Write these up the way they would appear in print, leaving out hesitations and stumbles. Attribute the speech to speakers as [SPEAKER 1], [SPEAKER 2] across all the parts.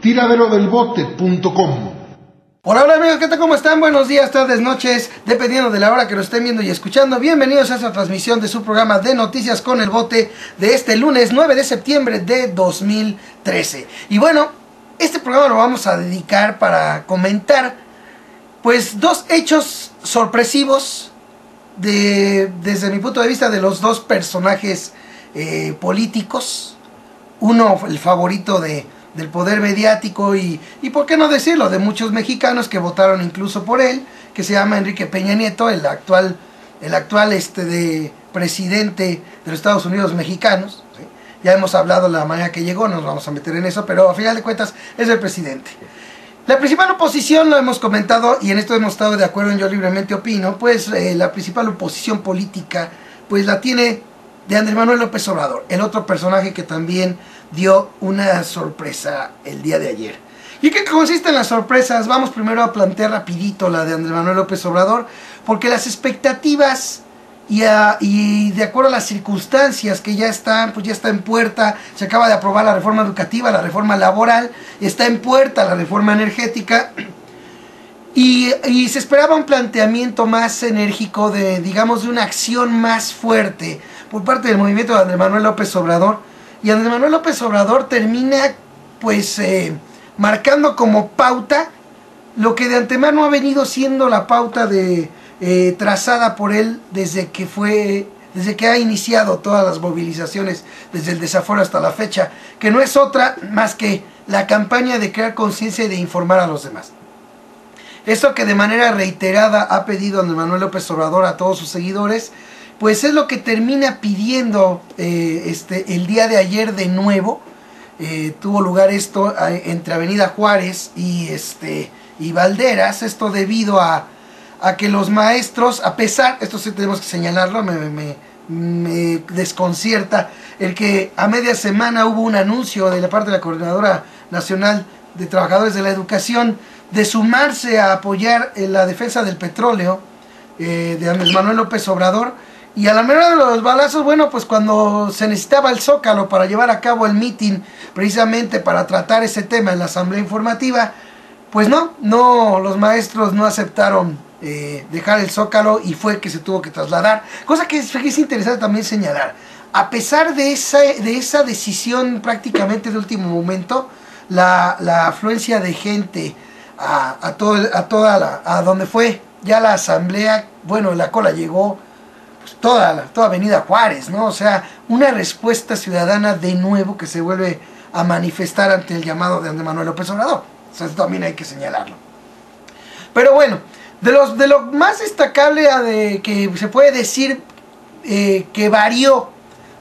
[SPEAKER 1] tiraderodelbote.com.
[SPEAKER 2] Hola, hola amigos, ¿qué tal? ¿Cómo están? Buenos días, tardes, noches, dependiendo de la hora que lo estén viendo y escuchando. Bienvenidos a esta transmisión de su programa de Noticias con el Bote de este lunes 9 de septiembre de 2013. Y bueno, este programa lo vamos a dedicar para comentar pues dos hechos sorpresivos desde mi punto de vista de los dos personajes políticos. Uno, el favorito del poder mediático y por qué no decirlo, de muchos mexicanos que votaron incluso por él, que se llama Enrique Peña Nieto, el actual presidente de los Estados Unidos mexicanos, ¿sí? Ya hemos hablado de la manera que llegó, no nos vamos a meter en eso, pero a final de cuentas es el presidente. La principal oposición, lo hemos comentado y en esto hemos estado de acuerdo en Yo Libremente Opino, pues la principal oposición política pues la tiene de Andrés Manuel López Obrador, el otro personaje que también dio una sorpresa el día de ayer. ¿Y qué consiste en las sorpresas? Vamos primero a plantear rapidito la de Andrés Manuel López Obrador, porque las expectativas y de acuerdo a las circunstancias que ya están, pues ya está en puerta. Se acaba de aprobar la reforma educativa, la reforma laboral, está en puerta la reforma energética, y se esperaba un planteamiento más enérgico digamos, de una acción más fuerte por parte del movimiento de Andrés Manuel López Obrador. Y Andrés Manuel López Obrador termina pues marcando como pauta lo que de antemano ha venido siendo la pauta trazada por él desde que ha iniciado todas las movilizaciones, desde el desafuero hasta la fecha, que no es otra más que la campaña de crear conciencia y de informar a los demás. Esto que de manera reiterada ha pedido Andrés Manuel López Obrador a todos sus seguidores, pues es lo que termina pidiendo el día de ayer de nuevo. Tuvo lugar esto entre Avenida Juárez y Valderas, esto debido a que los maestros, a pesar, esto sí tenemos que señalarlo, me desconcierta el que a media semana hubo un anuncio de la parte de la Coordinadora Nacional de Trabajadores de la Educación de sumarse a apoyar la defensa del petróleo de Andrés Manuel López Obrador. Y a la mera de los balazos, bueno, pues cuando se necesitaba el Zócalo para llevar a cabo el mitin, precisamente para tratar ese tema en la asamblea informativa, pues no, los maestros no aceptaron dejar el Zócalo y fue que se tuvo que trasladar. Cosa que es interesante también señalar. A pesar de esa decisión prácticamente de último momento, la afluencia de gente a donde fue ya la asamblea, bueno, la cola llegó pues, toda Avenida Juárez, ¿no? O sea, una respuesta ciudadana de nuevo que se vuelve a manifestar ante el llamado de Andrés Manuel López Obrador. O sea, eso también hay que señalarlo. Pero bueno, de lo más destacable que se puede decir que varió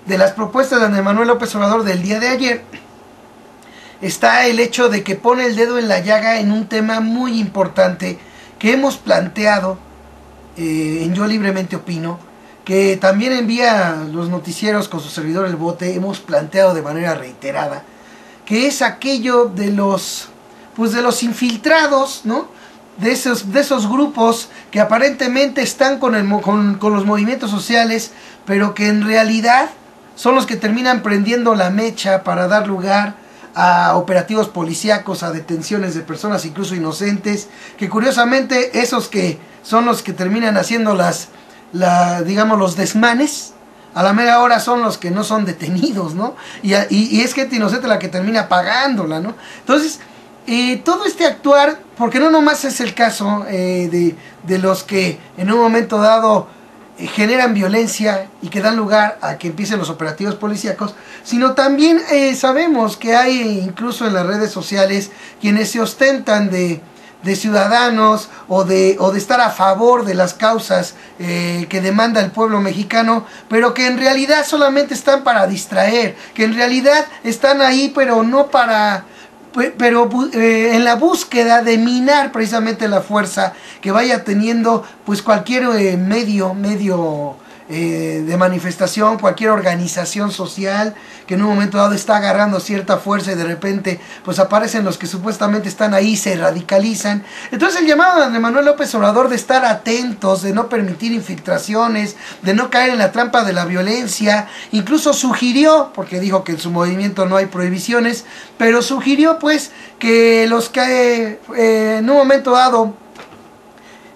[SPEAKER 2] de las propuestas de Andrés Manuel López Obrador del día de ayer, está el hecho de que pone el dedo en la llaga en un tema muy importante que hemos planteado en Yo Libremente Opino, que también envía los noticieros con su servidor El Bote, hemos planteado de manera reiterada, que es aquello de los infiltrados, ¿no? De esos grupos que aparentemente están con los movimientos sociales, pero que en realidad son los que terminan prendiendo la mecha para dar lugar a operativos policíacos, a detenciones de personas incluso inocentes, que curiosamente esos que son los que terminan haciendo digamos los desmanes, a la mera hora son los que no son detenidos, ¿no? Y es gente inocente la que termina pagándola, ¿no? Entonces, todo este actuar, porque no nomás es el caso de los que en un momento dado generan violencia y que dan lugar a que empiecen los operativos policíacos, sino también sabemos que hay incluso en las redes sociales quienes se ostentan de ciudadanos o de estar a favor de las causas que demanda el pueblo mexicano, pero que en realidad solamente están para distraer, que en realidad están ahí pero no para... en la búsqueda de minar precisamente la fuerza que vaya teniendo pues cualquier medio de manifestación, cualquier organización social que en un momento dado está agarrando cierta fuerza y de repente pues aparecen los que supuestamente están ahí, se radicalizan. Entonces el llamado de Andrés Manuel López Obrador de estar atentos, de no permitir infiltraciones, de no caer en la trampa de la violencia, incluso sugirió, porque dijo que en su movimiento no hay prohibiciones, pero sugirió pues que los que en un momento dado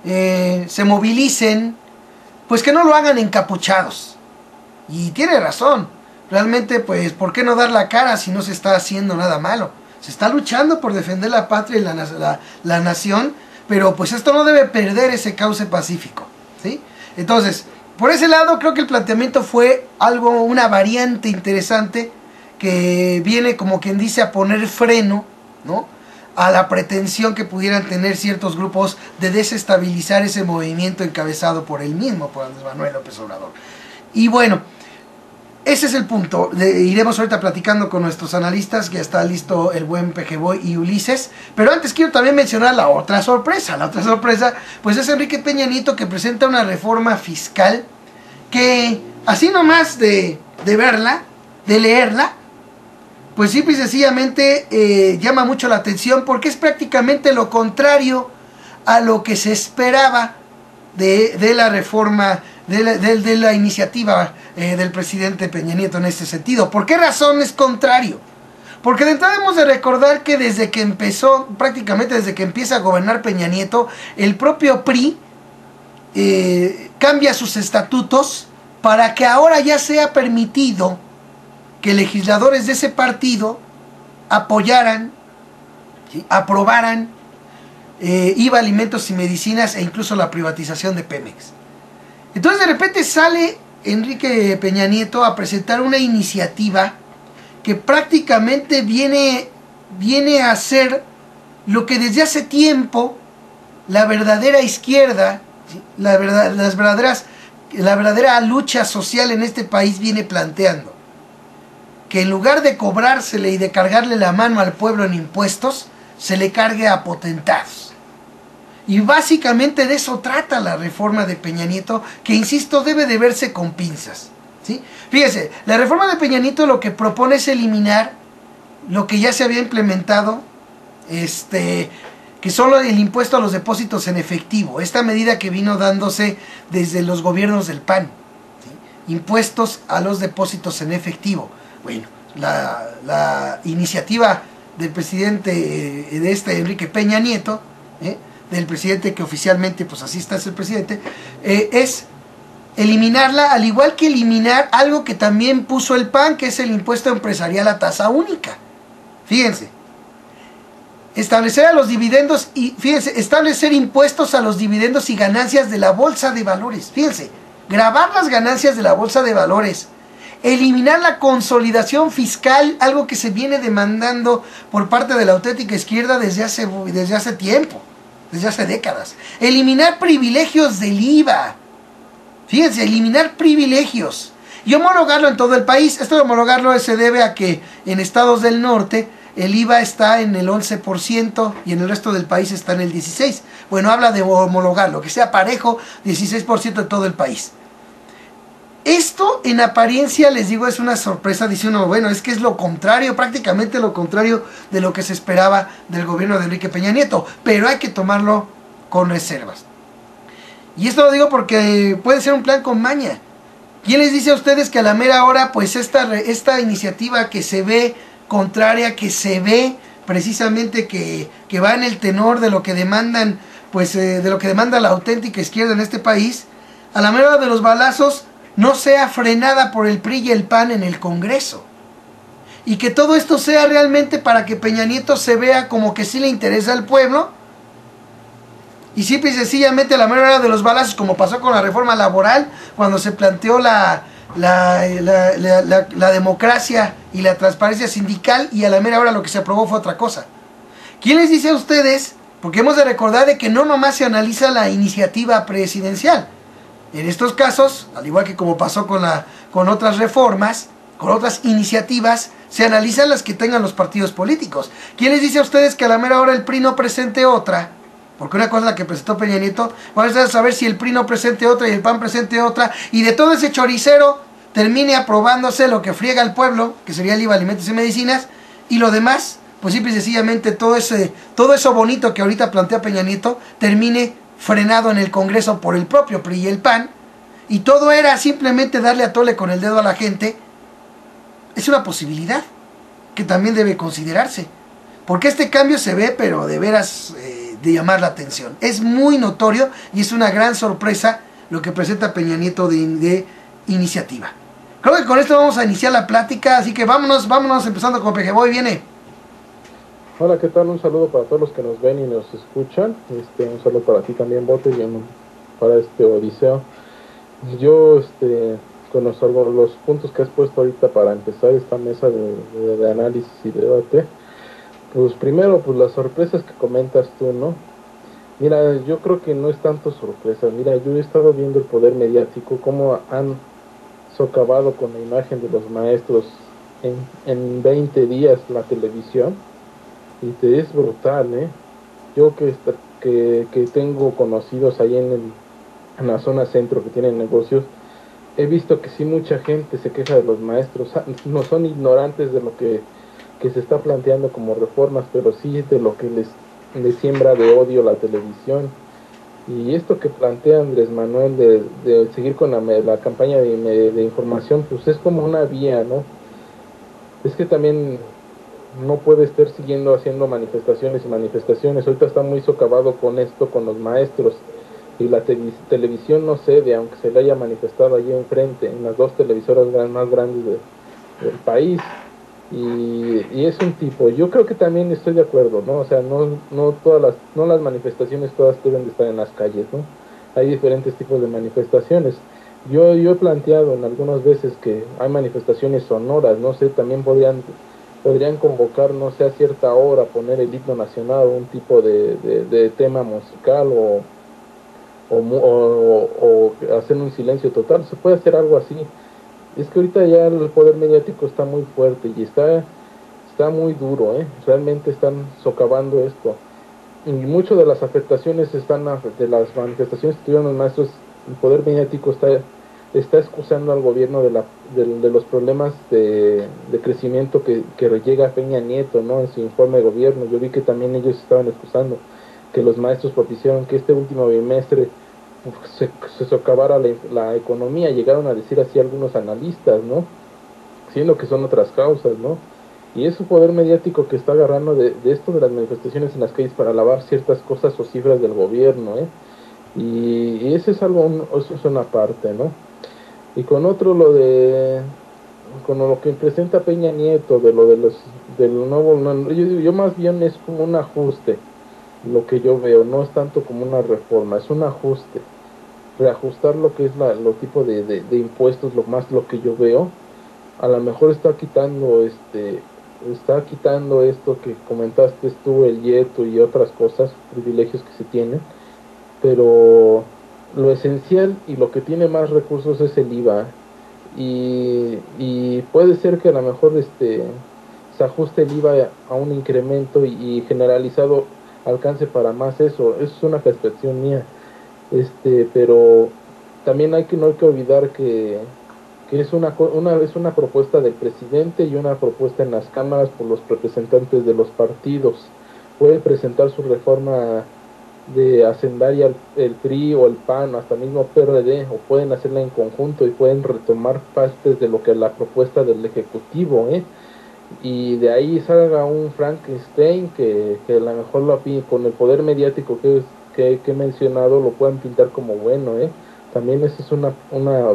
[SPEAKER 2] se movilicen, pues que no lo hagan encapuchados. Y tiene razón. Realmente, pues, ¿por qué no dar la cara si no se está haciendo nada malo? Se está luchando por defender la patria y la nación, pero pues esto no debe perder ese cauce pacífico, ¿sí? Entonces, por ese lado creo que el planteamiento fue algo, una variante interesante que viene, como quien dice, a poner freno, ¿no?, a la pretensión que pudieran tener ciertos grupos de desestabilizar ese movimiento encabezado por él mismo, por Andrés Manuel López Obrador. Y bueno, ese es el punto. Iremos ahorita platicando con nuestros analistas, que ya está listo el buen Pejeboy y Ulises. Pero antes quiero también mencionar la otra sorpresa. La otra sorpresa, pues es Enrique Peña Nieto, que presenta una reforma fiscal que, así nomás de verla, de leerla, pues simple y sencillamente llama mucho la atención, porque es prácticamente lo contrario a lo que se esperaba de la reforma, de la iniciativa del presidente Peña Nieto en este sentido. ¿Por qué razón es contrario? Porque de entrada hemos de recordar que desde que empezó, prácticamente desde que empieza a gobernar Peña Nieto, el propio PRI cambia sus estatutos para que ahora ya sea permitido que legisladores de ese partido apoyaran, ¿sí?, aprobaran IVA, alimentos y medicinas e incluso la privatización de Pemex. Entonces de repente sale Enrique Peña Nieto a presentar una iniciativa que prácticamente viene a hacer lo que desde hace tiempo la verdadera izquierda, ¿sí?, la verdadera lucha social en este país viene planteando. Que en lugar de cobrársele y de cargarle la mano al pueblo en impuestos, se le cargue a potentados. Y básicamente de eso trata la reforma de Peña Nieto, que insisto, debe de verse con pinzas, ¿sí? Fíjese, la reforma de Peña Nieto lo que propone es eliminar lo que ya se había implementado, que solo el impuesto a los depósitos en efectivo, esta medida que vino dándose desde los gobiernos del PAN, ¿sí?, impuestos a los depósitos en efectivo. Bueno, la iniciativa del presidente de Enrique Peña Nieto, del presidente que oficialmente, pues así está, es el presidente, es eliminarla, al igual que eliminar algo que también puso el PAN, que es el impuesto empresarial a tasa única. Fíjense, establecer a los dividendos y, fíjense, establecer impuestos a los dividendos y ganancias de la bolsa de valores. Fíjense, gravar las ganancias de la bolsa de valores. Eliminar la consolidación fiscal, algo que se viene demandando por parte de la auténtica izquierda desde hace tiempo, desde hace décadas. Eliminar privilegios del IVA. Fíjense, eliminar privilegios. Y homologarlo en todo el país. Esto de homologarlo se debe a que en estados del norte el IVA está en el 11% y en el resto del país está en el 16%. Bueno, habla de homologarlo, que sea parejo, 16% de todo el país. Esto en apariencia, les digo, es una sorpresa. Dice uno, bueno, es que es lo contrario, prácticamente lo contrario de lo que se esperaba del gobierno de Enrique Peña Nieto, pero hay que tomarlo con reservas. Y esto lo digo porque puede ser un plan con maña. ¿Quién les dice a ustedes que a la mera hora, pues esta iniciativa que se ve contraria, que se ve precisamente que va en el tenor de lo que demandan, pues de lo que demanda la auténtica izquierda en este país, a la mera hora de los balazos no sea frenada por el PRI y el PAN en el Congreso? Y que todo esto sea realmente para que Peña Nieto se vea como que sí le interesa al pueblo, y simple y sencillamente a la mera hora de los balazos, como pasó con la reforma laboral, cuando se planteó la democracia y la transparencia sindical, y a la mera hora lo que se aprobó fue otra cosa. ¿Quién les dice a ustedes? Porque hemos de recordar de que no nomás se analiza la iniciativa presidencial. En estos casos, al igual que como pasó con otras reformas, con otras iniciativas, se analizan las que tengan los partidos políticos. ¿Quién les dice a ustedes que a la mera hora el PRI no presente otra Porque una cosa es la que presentó Peña Nieto, vamos a saber si el PRI no presente otra y el PAN presente otra, y de todo ese choricero termine aprobándose lo que friega al pueblo, que sería el IVA, alimentos y medicinas, y lo demás, pues simple y sencillamente todo eso bonito que ahorita plantea Peña Nieto, termine frenado en el Congreso por el propio PRI y el PAN, y todo era simplemente darle a tole con el dedo a la gente. Es una posibilidad que también debe considerarse, porque este cambio se ve, pero de veras de llamar la atención. Es muy notorio y es una gran sorpresa lo que presenta Peña Nieto de iniciativa. Creo que con esto vamos a iniciar la plática, así que vámonos empezando con Pejeboy, viene.
[SPEAKER 1] Hola, ¿qué tal? Un saludo para todos los que nos ven y nos escuchan. Un saludo para ti también, Bote, y para Odiseo. Yo, con los puntos que has puesto ahorita para empezar esta mesa de análisis y debate, pues primero, pues las sorpresas que comentas tú, ¿no? Mira, yo creo que no es tanto sorpresa. Mira, yo he estado viendo el poder mediático, cómo han socavado con la imagen de los maestros en 20 días la televisión, y te es brutal, ¿eh? Yo que tengo conocidos ahí en la zona centro que tienen negocios, he visto que sí mucha gente se queja de los maestros, no son ignorantes de lo que se está planteando como reformas, pero sí de lo que les siembra de odio la televisión. Y esto que plantea Andrés Manuel de seguir con la campaña de información, pues es como una vía, ¿no? Es que también no puede estar siguiendo haciendo manifestaciones y manifestaciones. Ahorita está muy socavado con esto, con los maestros, y la televisión no cede, aunque se le haya manifestado allí enfrente, en las dos televisoras más grandes del país. Y es un tipo, yo creo que también estoy de acuerdo, ¿no? O sea, no las manifestaciones todas deben de estar en las calles, ¿no? Hay diferentes tipos de manifestaciones. Yo he planteado en algunas veces que hay manifestaciones sonoras, no sé, también podrían convocar, no sé, a cierta hora, poner el himno nacional, un tipo de tema musical, o hacer un silencio total. Se puede hacer algo así. Es que ahorita ya el poder mediático está muy fuerte y está muy duro, ¿eh? Realmente están socavando esto. Y muchas de las afectaciones de las manifestaciones que tuvieron los maestros, el poder mediático está excusando al gobierno de los problemas de crecimiento que llega Peña Nieto, ¿no? En su informe de gobierno. Yo vi que también ellos estaban excusando que los maestros propiciaron que este último bimestre se socavara la economía. Llegaron a decir así algunos analistas, ¿no? Siendo que son otras causas, ¿no? Y es un poder mediático que está agarrando de esto de las manifestaciones en las calles para lavar ciertas cosas o cifras del gobierno, ¿eh? Y eso es eso es una parte, ¿no? Y con lo que presenta Peña Nieto, del nuevo, yo más bien es como un ajuste, lo que yo veo, no es tanto como una reforma, es un ajuste, reajustar lo que es los tipos de impuestos, lo que yo veo. A lo mejor está quitando esto que comentaste tú, el YETO y otras cosas, privilegios que se tienen, pero lo esencial y lo que tiene más recursos es el IVA, y puede ser que a lo mejor se ajuste el IVA a un incremento y generalizado alcance para más. Eso es una percepción mía, pero también no hay que olvidar que es una propuesta del presidente y una propuesta en las cámaras por los representantes de los partidos. Puede presentar su reforma de hacendaria el PRI o el PAN, hasta mismo PRD, o pueden hacerla en conjunto y pueden retomar partes de lo que es la propuesta del Ejecutivo, y de ahí salga un Frankenstein que a lo mejor con el poder mediático que he mencionado lo puedan pintar como bueno, también esa es una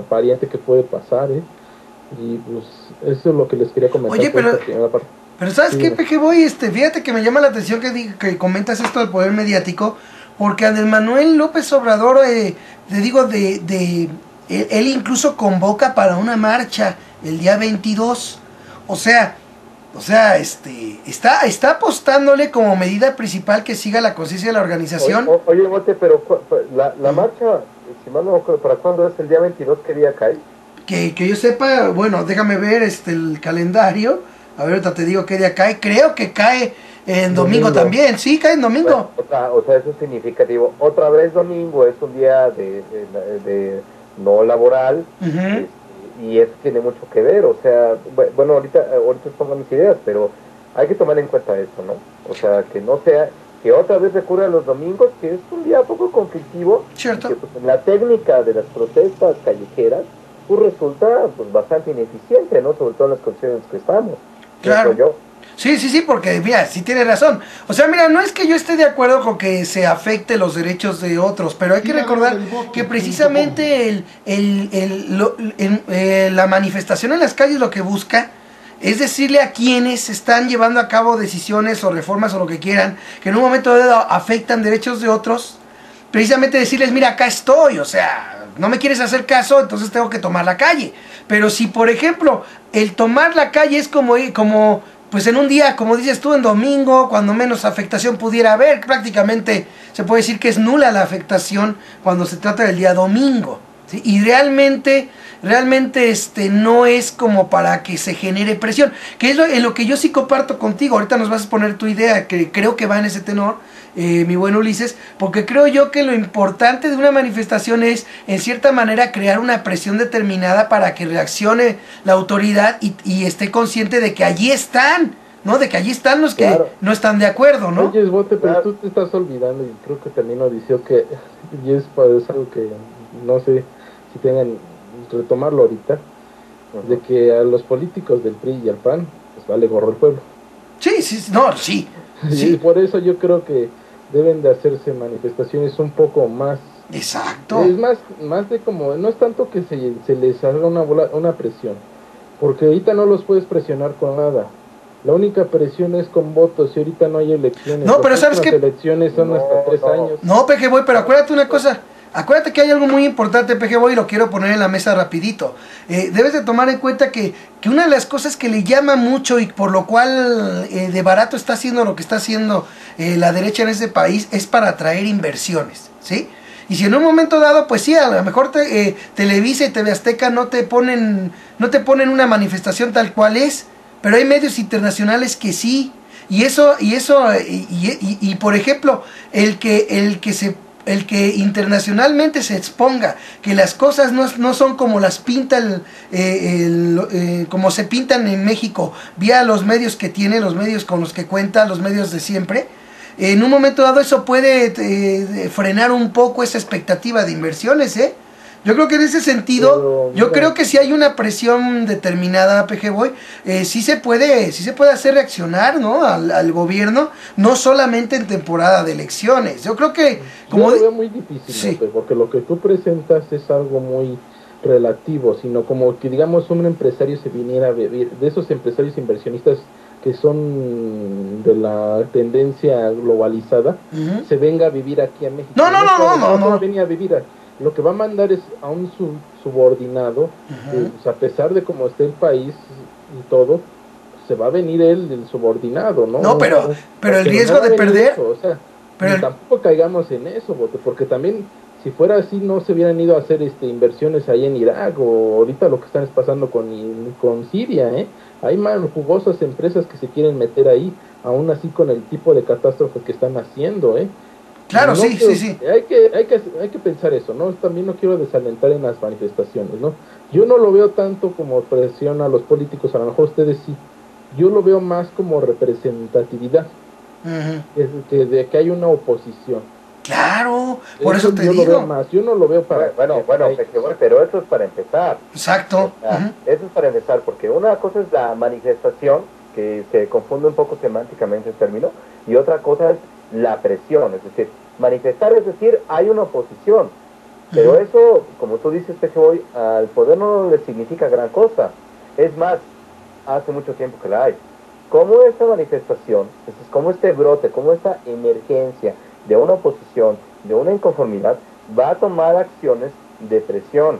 [SPEAKER 1] variante que puede pasar, y pues eso es lo que les quería comentar.
[SPEAKER 2] Oye, pero ¿sabes qué, Pejeboy? Fíjate que me llama la atención que comentas esto del poder mediático, porque Andrés Manuel López Obrador, él incluso convoca para una marcha el día 22, o sea, está apostándole como medida principal que siga la conciencia de la organización.
[SPEAKER 3] Oye, Bote, pero la marcha, si mal no me acuerdo, ¿para cuándo es? ¿El día 22? ¿Qué día cae?
[SPEAKER 2] Que yo sepa, bueno, déjame ver el calendario. A ver, ahorita te digo qué día cae. Creo que cae en domingo también, sí, cae en domingo.
[SPEAKER 3] Bueno, o sea, eso es significativo. Otra vez domingo es un día de no laboral, y eso tiene mucho que ver. O sea, bueno, ahorita pongo mis ideas, pero hay que tomar en cuenta eso, ¿no? O sea, que no sea, que otra vez recurra a los domingos, que es un día poco conflictivo.
[SPEAKER 2] Cierto.
[SPEAKER 3] Que, pues, la técnica de las protestas callejeras, pues resulta pues bastante ineficiente, ¿no? Sobre todo en las condiciones en las que estamos.
[SPEAKER 2] Claro.
[SPEAKER 3] Yo.
[SPEAKER 2] Sí, porque mira, sí tiene razón. O sea, mira, no es que yo esté de acuerdo con que se afecte los derechos de otros, pero hay que recordar que precisamente la manifestación en las calles lo que busca es decirle a quienes están llevando a cabo decisiones o reformas o lo que quieran, que en un momento dado afectan derechos de otros, precisamente decirles, mira, acá estoy, o sea, no me quieres hacer caso, entonces tengo que tomar la calle. Pero si, por ejemplo, el tomar la calle es como pues en un día, como dices tú, en domingo, cuando menos afectación pudiera haber, prácticamente se puede decir que es nula la afectación cuando se trata del día domingo, ¿sí? Y realmente no es como para que se genere presión, que es en lo que yo sí comparto contigo. Ahorita nos vas a poner tu idea, que creo que va en ese tenor, mi buen Ulises, porque creo yo que lo importante de una manifestación es, en cierta manera, crear una presión determinada para que reaccione la autoridad y esté consciente de que allí están, ¿no? De que allí están los que claro. No están de acuerdo, ¿no?
[SPEAKER 1] Oye, Bote, pero tú te estás olvidando, y creo que también lo dició, que y es algo que no sé si tengan retomarlo ahorita, de que a los políticos del PRI y al PAN pues vale gorro el pueblo.
[SPEAKER 2] Sí.
[SPEAKER 1] Y por eso yo creo que deben de hacerse manifestaciones un poco más.
[SPEAKER 2] Exacto.
[SPEAKER 1] Es más de como, no es tanto que se les haga una presión, porque ahorita no los puedes presionar con nada. La única presión es con votos, y ahorita no hay elecciones.
[SPEAKER 2] No, pero ¿sabes qué?
[SPEAKER 1] Las elecciones son hasta 3 años.
[SPEAKER 2] No, PG, pero acuérdate una cosa. Acuérdate que hay algo muy importante, PG, y lo quiero poner en la mesa rapidito. Debes de tomar en cuenta que una de las cosas que le llama mucho y por lo cual de barato está haciendo lo que está haciendo la derecha en este país es para atraer inversiones, ¿sí? Y si en un momento dado, pues sí, a lo mejor Televisa y TV Azteca no te ponen una manifestación tal cual es, pero hay medios internacionales que sí. Y por ejemplo, el que internacionalmente se exponga, que las cosas no son como las pintan, como se pintan en México, vía los medios que tiene, los medios con los que cuenta, los medios de siempre, en un momento dado eso puede frenar un poco esa expectativa de inversiones, Yo creo que en ese sentido, yo creo que si hay una presión determinada, PG Boy, sí se puede hacer reaccionar, ¿no? al gobierno, no solamente en temporada de elecciones. Yo creo que
[SPEAKER 1] yo lo veo muy difícil, sí. ¿No? Porque lo que tú presentas es algo muy relativo, sino como que digamos un empresario se viniera a vivir, de esos empresarios inversionistas que son de la tendencia globalizada, se venga a vivir aquí a México. No venía a vivir aquí. Lo que va a mandar es a un subordinado, a pesar de cómo esté el país y todo, se va a venir el subordinado, ¿no?
[SPEAKER 2] No, pero el riesgo de perder...
[SPEAKER 1] Eso, o sea, tampoco caigamos en eso, porque también, si fuera así, no se hubieran ido a hacer inversiones ahí en Irak, o ahorita lo que están pasando con Siria, Hay más jugosas empresas que se quieren meter ahí, aún así con el tipo de catástrofe que están haciendo,
[SPEAKER 2] Claro,
[SPEAKER 1] no,
[SPEAKER 2] sí.
[SPEAKER 1] Hay que pensar eso, ¿no? También no quiero desalentar en las manifestaciones, ¿no? Yo no lo veo tanto como presión a los políticos, a lo mejor ustedes sí. Yo lo veo más como representatividad, de que hay una oposición.
[SPEAKER 2] Claro, por eso te digo.
[SPEAKER 1] Yo lo veo más, yo no lo veo para...
[SPEAKER 3] Bueno, pero eso es para empezar.
[SPEAKER 2] Exacto.
[SPEAKER 3] Eso es para empezar, porque una cosa es la manifestación, que se confunde un poco semánticamente el término, y otra cosa es la presión, es decir, manifestar, es decir, hay una oposición, pero eso, como tú dices, Pejoy, al poder no le significa gran cosa. Es más, hace mucho tiempo que la hay. Como esta manifestación, como este brote, como esta emergencia de una oposición, de una inconformidad, va a tomar acciones de presión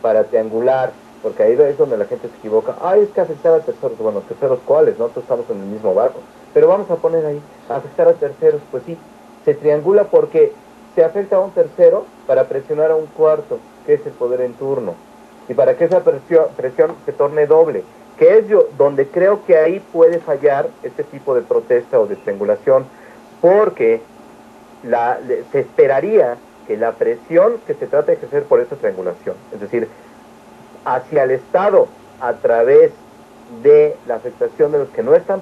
[SPEAKER 3] para triangular, porque ahí es donde la gente se equivoca. Es que afectar a terceros. Bueno, terceros cuáles, nosotros estamos en el mismo barco, pero vamos a poner ahí, afectar a terceros. Pues sí, se triangula porque se afecta a un tercero para presionar a un cuarto, que es el poder en turno, y para que esa presión se torne doble, que es yo donde creo que ahí puede fallar este tipo de protesta o de triangulación, porque se esperaría que la presión que se trata de ejercer por esta triangulación, es decir, hacia el Estado a través de la afectación de los que no están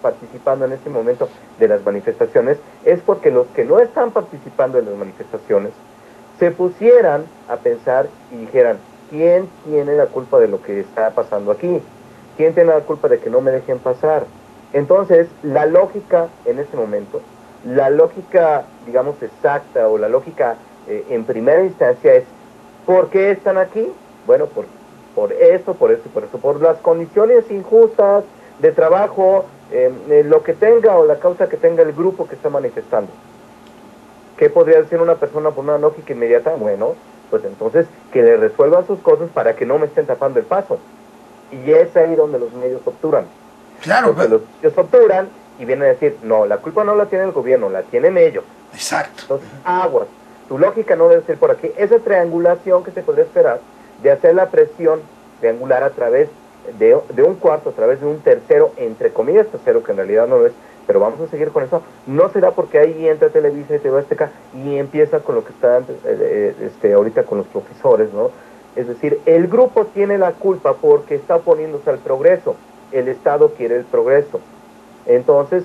[SPEAKER 3] participando en este momento de las manifestaciones, es porque los que no están participando en las manifestaciones se pusieran a pensar y dijeran, ¿quién tiene la culpa de lo que está pasando aquí? ¿Quién tiene la culpa de que no me dejen pasar? Entonces, la lógica en este momento, la lógica, digamos, exacta, o la lógica en primera instancia es, ¿por qué están aquí? Bueno, por esto, por esto y por esto, por las condiciones injustas de trabajo, lo que tenga o la causa que tenga el grupo que está manifestando. ¿Qué podría decir una persona por una lógica inmediata? Bueno, pues entonces que le resuelvan sus cosas para que no me estén tapando el paso. Y es ahí donde los medios obturan.
[SPEAKER 2] Claro,
[SPEAKER 3] porque los medios obturan y vienen a decir, no, la culpa no la tiene el gobierno, la tienen ellos.
[SPEAKER 2] Exacto.
[SPEAKER 3] Entonces, aguas. Tu lógica no debe ser por aquí. Esa triangulación que se podría esperar de hacer la presión triangular a través de un cuarto, a través de un tercero, entre comillas tercero, que en realidad no lo es, pero vamos a seguir con eso, no será porque ahí entra Televisa y TV Azteca y empieza con lo que está ahorita con los profesores, ¿no? Es decir, el grupo tiene la culpa porque está oponiéndose al progreso, el Estado quiere el progreso. Entonces,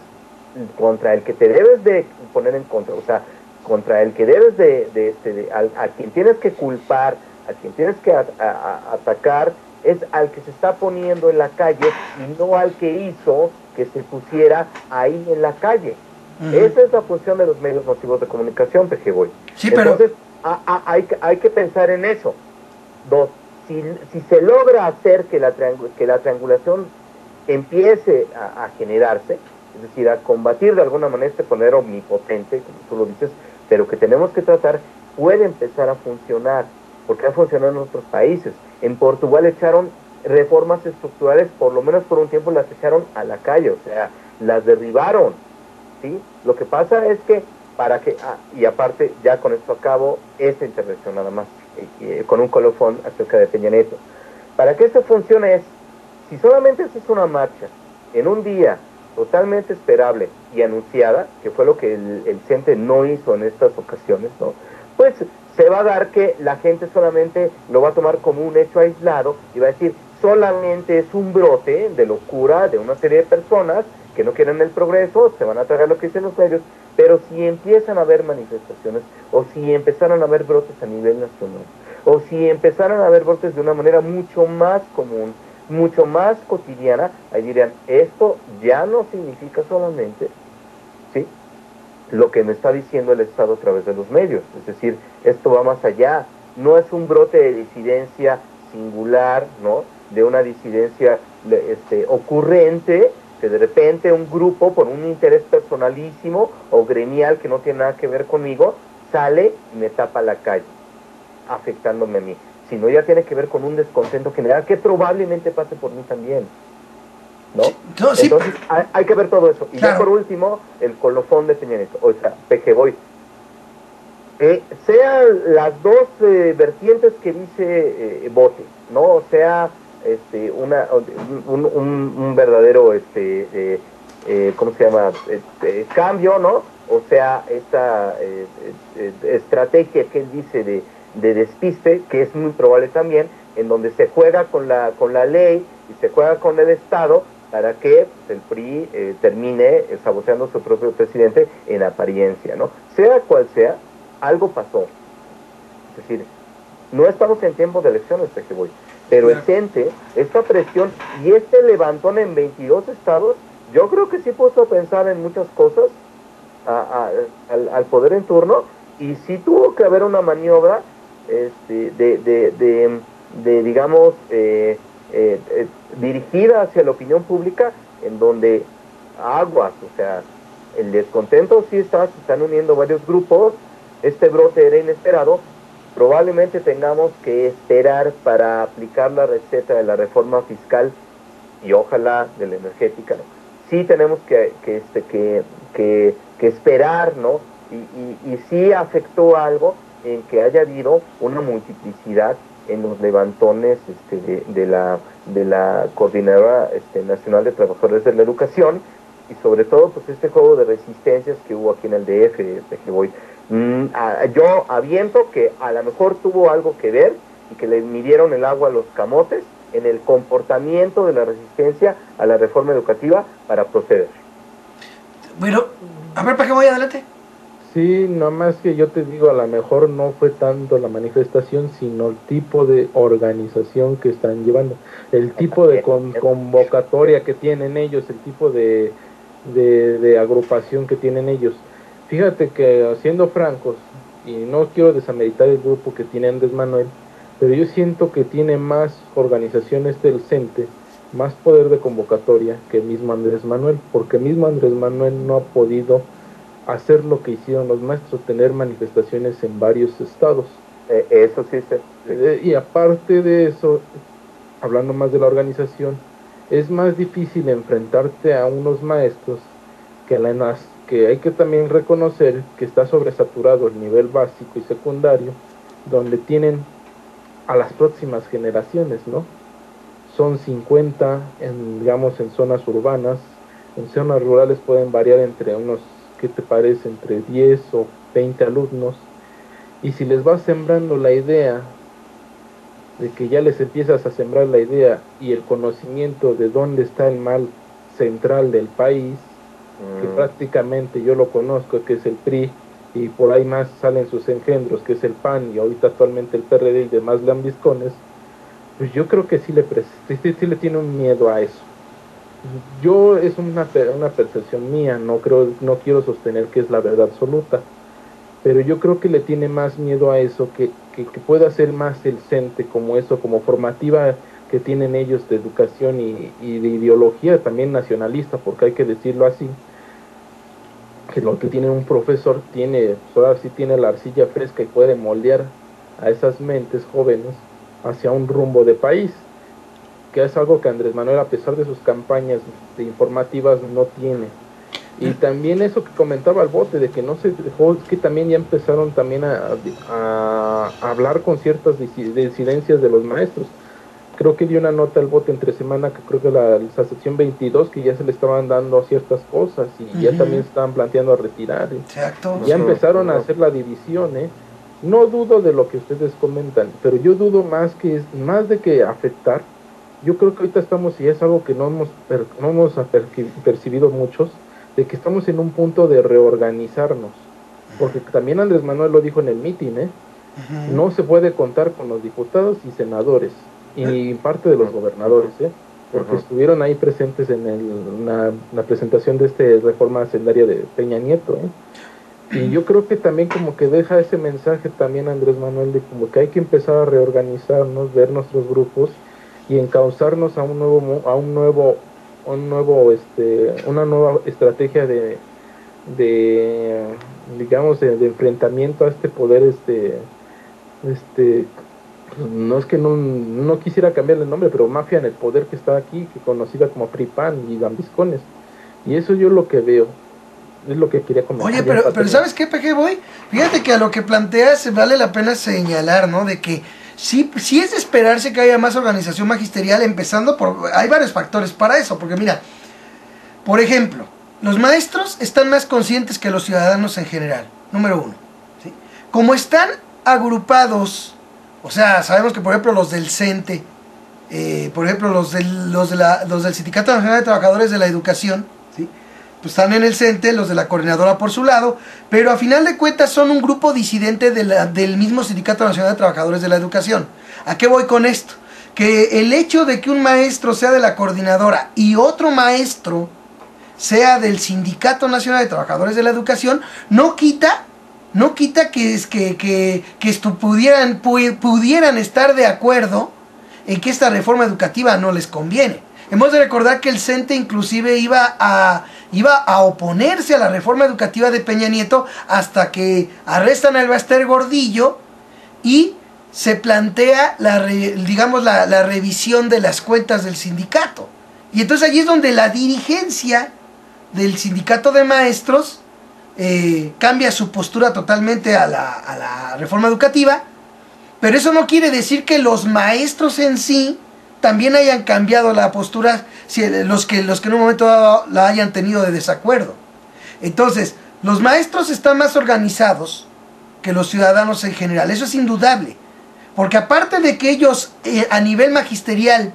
[SPEAKER 3] contra el que te debes de poner en contra, o sea, contra el que debes a quien tienes que culpar, a quien tienes que atacar, es al que se está poniendo en la calle y no al que hizo que se pusiera ahí en la calle. Esa es la función de los medios masivos de comunicación, Pejevoy.
[SPEAKER 2] Sí, pero...
[SPEAKER 3] Entonces, hay que pensar en eso. Dos, si se logra hacer que la triangulación empiece a generarse, es decir, a combatir de alguna manera este poder omnipotente, como tú lo dices, pero que tenemos que tratar, puede empezar a funcionar, porque ha funcionado en otros países. En Portugal echaron reformas estructurales, por lo menos por un tiempo las echaron a la calle, o sea, las derribaron, ¿sí? Lo que pasa es que, y aparte, ya con esto acabo, esta intervención nada más, con un colofón acerca de Peña Nieto. Para que esto funcione si solamente haces una marcha en un día totalmente esperable y anunciada, que fue lo que el CENTE no hizo en estas ocasiones, ¿no? Pues se va a dar que la gente solamente lo va a tomar como un hecho aislado y va a decir, solamente es un brote de locura de una serie de personas que no quieren el progreso, se van a tragar lo que dicen los medios, pero si empiezan a haber manifestaciones, o si empezaran a haber brotes a nivel nacional, o si empezaran a haber brotes de una manera mucho más común, mucho más cotidiana, ahí dirían, esto ya no significa solamente, ¿sí?, lo que me está diciendo el Estado a través de los medios, es decir, esto va más allá, no es un brote de disidencia singular, ¿no?, de una disidencia ocurrente, que de repente un grupo por un interés personalísimo o gremial que no tiene nada que ver conmigo, sale y me tapa la calle, afectándome a mí, sino ya tiene que ver con un descontento general que probablemente pase por mí también, ¿no? Sí. Entonces hay que ver todo eso. Y claro, ya por último, el colofón de Peña Nieto, o sea, Pejevoy. Sean las dos vertientes que dice Bote, ¿no? O sea, un verdadero, ¿cómo se llama? Cambio, ¿no? O sea, esta estrategia que él dice de despiste, que es muy probable también, en donde se juega con la ley y se juega con el Estado para que el PRI termine saboteando a su propio presidente en apariencia, ¿no? Sea cual sea, algo pasó. Es decir, no estamos en tiempos de elecciones, Pejevoy, pero el CENTE, esta presión y este levantón en 22 estados, yo creo que sí puso a pensar en muchas cosas al poder en turno, y sí tuvo que haber una maniobra digamos, dirigida hacia la opinión pública, en donde aguas, o sea, el descontento sí está, se están uniendo varios grupos, este brote era inesperado, probablemente tengamos que esperar para aplicar la receta de la reforma fiscal y ojalá de la energética, ¿no? Sí tenemos que esperar, ¿no? Y sí afectó algo en que haya habido una multiplicidad en los levantones de de la Coordinadora Nacional de Trabajadores de la Educación, y sobre todo pues este juego de resistencias que hubo aquí en el DF, que voy. Yo aviento que a lo mejor tuvo algo que ver y que le midieron el agua a los camotes en el comportamiento de la resistencia a la reforma educativa para proceder.
[SPEAKER 2] Bueno, a ver, ¿para qué voy adelante?
[SPEAKER 1] Sí, nomás que yo te digo, a lo mejor no fue tanto la manifestación, sino el tipo de organización que están llevando, el tipo de convocatoria que tienen ellos, el tipo de agrupación que tienen ellos. Fíjate que, siendo francos, y no quiero desameritar el grupo que tiene Andrés Manuel, pero yo siento que tiene más organizaciones del CENTE, más poder de convocatoria que el mismo Andrés Manuel, porque el mismo Andrés Manuel no ha podido hacer lo que hicieron los maestros, tener manifestaciones en varios estados.
[SPEAKER 3] Eso sí,
[SPEAKER 1] y aparte de eso, hablando más de la organización, es más difícil enfrentarte a unos maestros que hay que también reconocer que está sobresaturado el nivel básico y secundario, donde tienen a las próximas generaciones, ¿no? Son 50, digamos, en zonas urbanas. En zonas rurales pueden variar entre unos, ¿qué te parece?, entre 10 o 20 alumnos. Y si les vas sembrando la idea, de que ya les empiezas a sembrar la idea y el conocimiento de dónde está el mal central del país, que prácticamente yo lo conozco, que es el PRI, y por ahí más salen sus engendros, que es el PAN, y ahorita actualmente el PRD y demás lambiscones, pues yo creo que sí le tiene un miedo a eso. Yo, es una percepción mía, no quiero sostener que es la verdad absoluta, pero yo creo que le tiene más miedo a eso, que pueda ser más el CENTE como eso, como formativa que tienen ellos de educación y de ideología también nacionalista, porque hay que decirlo así, que lo que tiene un profesor pues ahora sí tiene la arcilla fresca y puede moldear a esas mentes jóvenes hacia un rumbo de país, que es algo que Andrés Manuel, a pesar de sus campañas informativas, no tiene. Y también eso que comentaba el bote, de que no se dejó, es que también ya empezaron también a hablar con ciertas disidencias de los maestros. Creo que dio una nota al bote entre semana, que creo que la sección 22, que ya se le estaban dando ciertas cosas y ya también se estaban planteando a retirar.
[SPEAKER 2] Exacto.
[SPEAKER 1] Ya empezaron a hacer la división, No dudo de lo que ustedes comentan, pero yo dudo más de que afectar. Yo creo que ahorita estamos, y es algo que no hemos percibido muchos, de que estamos en un punto de reorganizarnos, porque también Andrés Manuel lo dijo en el mitin, no se puede contar con los diputados y senadores, y parte de los gobernadores, porque estuvieron ahí presentes en la presentación de esta reforma hacendaria de Peña Nieto, y yo creo que también como que deja ese mensaje también Andrés Manuel, de como que hay que empezar a reorganizarnos, ver nuestros grupos y encauzarnos a una nueva estrategia de digamos de enfrentamiento a este poder, no es que no quisiera cambiarle el nombre, pero mafia en el poder que está aquí, que conocida como PRI-PAN y Lambiscones, y eso yo lo que veo, es lo que quería comentar.
[SPEAKER 2] Oye, pero ¿sabes qué, PG Boy? Fíjate que a lo que planteas vale la pena señalar, ¿no? De que sí es de esperarse que haya más organización magisterial, empezando hay varios factores para eso, porque mira, por ejemplo, los maestros están más conscientes que los ciudadanos en general, número uno, ¿sí? Como están agrupados, o sea, sabemos que por ejemplo los del CENTE, por ejemplo los del Sindicato Nacional de Trabajadores de la Educación, ¿sí?, pues están en el CENTE, los de la coordinadora por su lado, pero a final de cuentas son un grupo disidente del mismo Sindicato Nacional de Trabajadores de la Educación. ¿A qué voy con esto? Que el hecho de que un maestro sea de la coordinadora y otro maestro sea del Sindicato Nacional de Trabajadores de la Educación no quita que pudieran estar de acuerdo en que esta reforma educativa no les conviene. Hemos de recordar que el CENTE inclusive iba a oponerse a la reforma educativa de Peña Nieto hasta que arrestan al Baster Gordillo y se plantea la revisión de las cuentas del sindicato. Y entonces allí es donde la dirigencia del sindicato de maestros cambia su postura totalmente a la reforma educativa, pero eso no quiere decir que los maestros en sí también hayan cambiado la postura, si los que en un momento dado la hayan tenido de desacuerdo. Entonces, los maestros están más organizados que los ciudadanos en general, eso es indudable, porque aparte de que ellos a nivel magisterial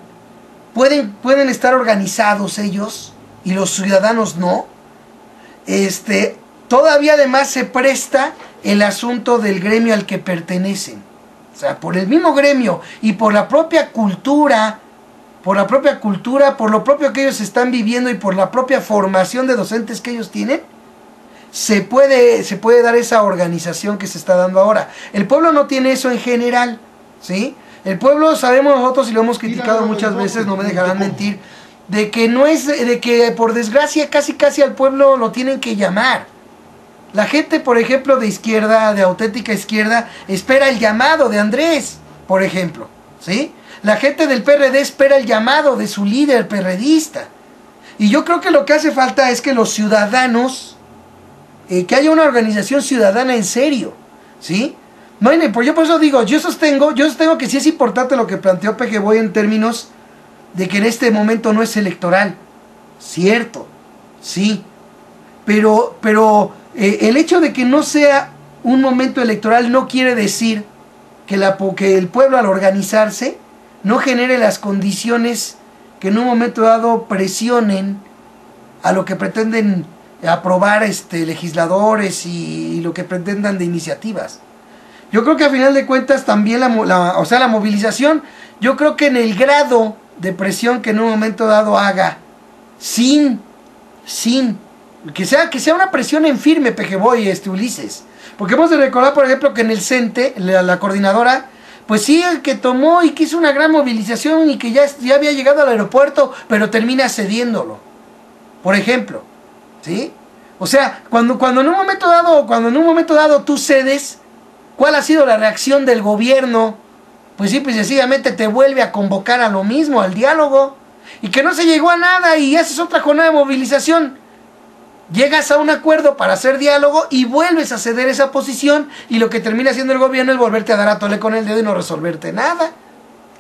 [SPEAKER 2] pueden estar organizados ellos y los ciudadanos no, todavía además se presta el asunto del gremio al que pertenecen. O sea, por el mismo gremio y por la propia cultura, por lo propio que ellos están viviendo y por la propia formación de docentes que ellos tienen, se puede dar esa organización que se está dando ahora. El pueblo no tiene eso en general, ¿sí? El pueblo, sabemos nosotros y lo hemos criticado muchas veces, no me dejarán mentir, de que por desgracia casi al pueblo lo tienen que llamar. La gente, por ejemplo, de izquierda, de auténtica izquierda, espera el llamado de Andrés, por ejemplo, ¿sí? La gente del PRD espera el llamado de su líder perredista. Y yo creo que lo que hace falta es que los ciudadanos, que haya una organización ciudadana en serio, ¿sí? No, pues yo por eso digo, yo sostengo que sí es importante lo que planteó Pejeboy en términos de que en este momento no es electoral. Cierto, sí. Pero el hecho de que no sea un momento electoral no quiere decir que el pueblo al organizarse no genere las condiciones que en un momento dado presionen a lo que pretenden aprobar legisladores y lo que pretendan de iniciativas. Yo creo que a final de cuentas también la movilización, yo creo que en el grado de presión que en un momento dado haga, sin que sea una presión en firme, Pejeboy, Ulises, porque hemos de recordar, por ejemplo, que en el CENTE, la coordinadora, pues sí, el que tomó y que hizo una gran movilización y que ya había llegado al aeropuerto, pero termina cediéndolo, por ejemplo, ¿sí? O sea, cuando en un momento dado tú cedes, ¿cuál ha sido la reacción del gobierno? Pues sí, pues sencillamente te vuelve a convocar a lo mismo, al diálogo, y que no se llegó a nada y haces otra jornada de movilización. Llegas a un acuerdo para hacer diálogo y vuelves a ceder esa posición, y lo que termina haciendo el gobierno es volverte a dar a tole con el dedo y no resolverte nada.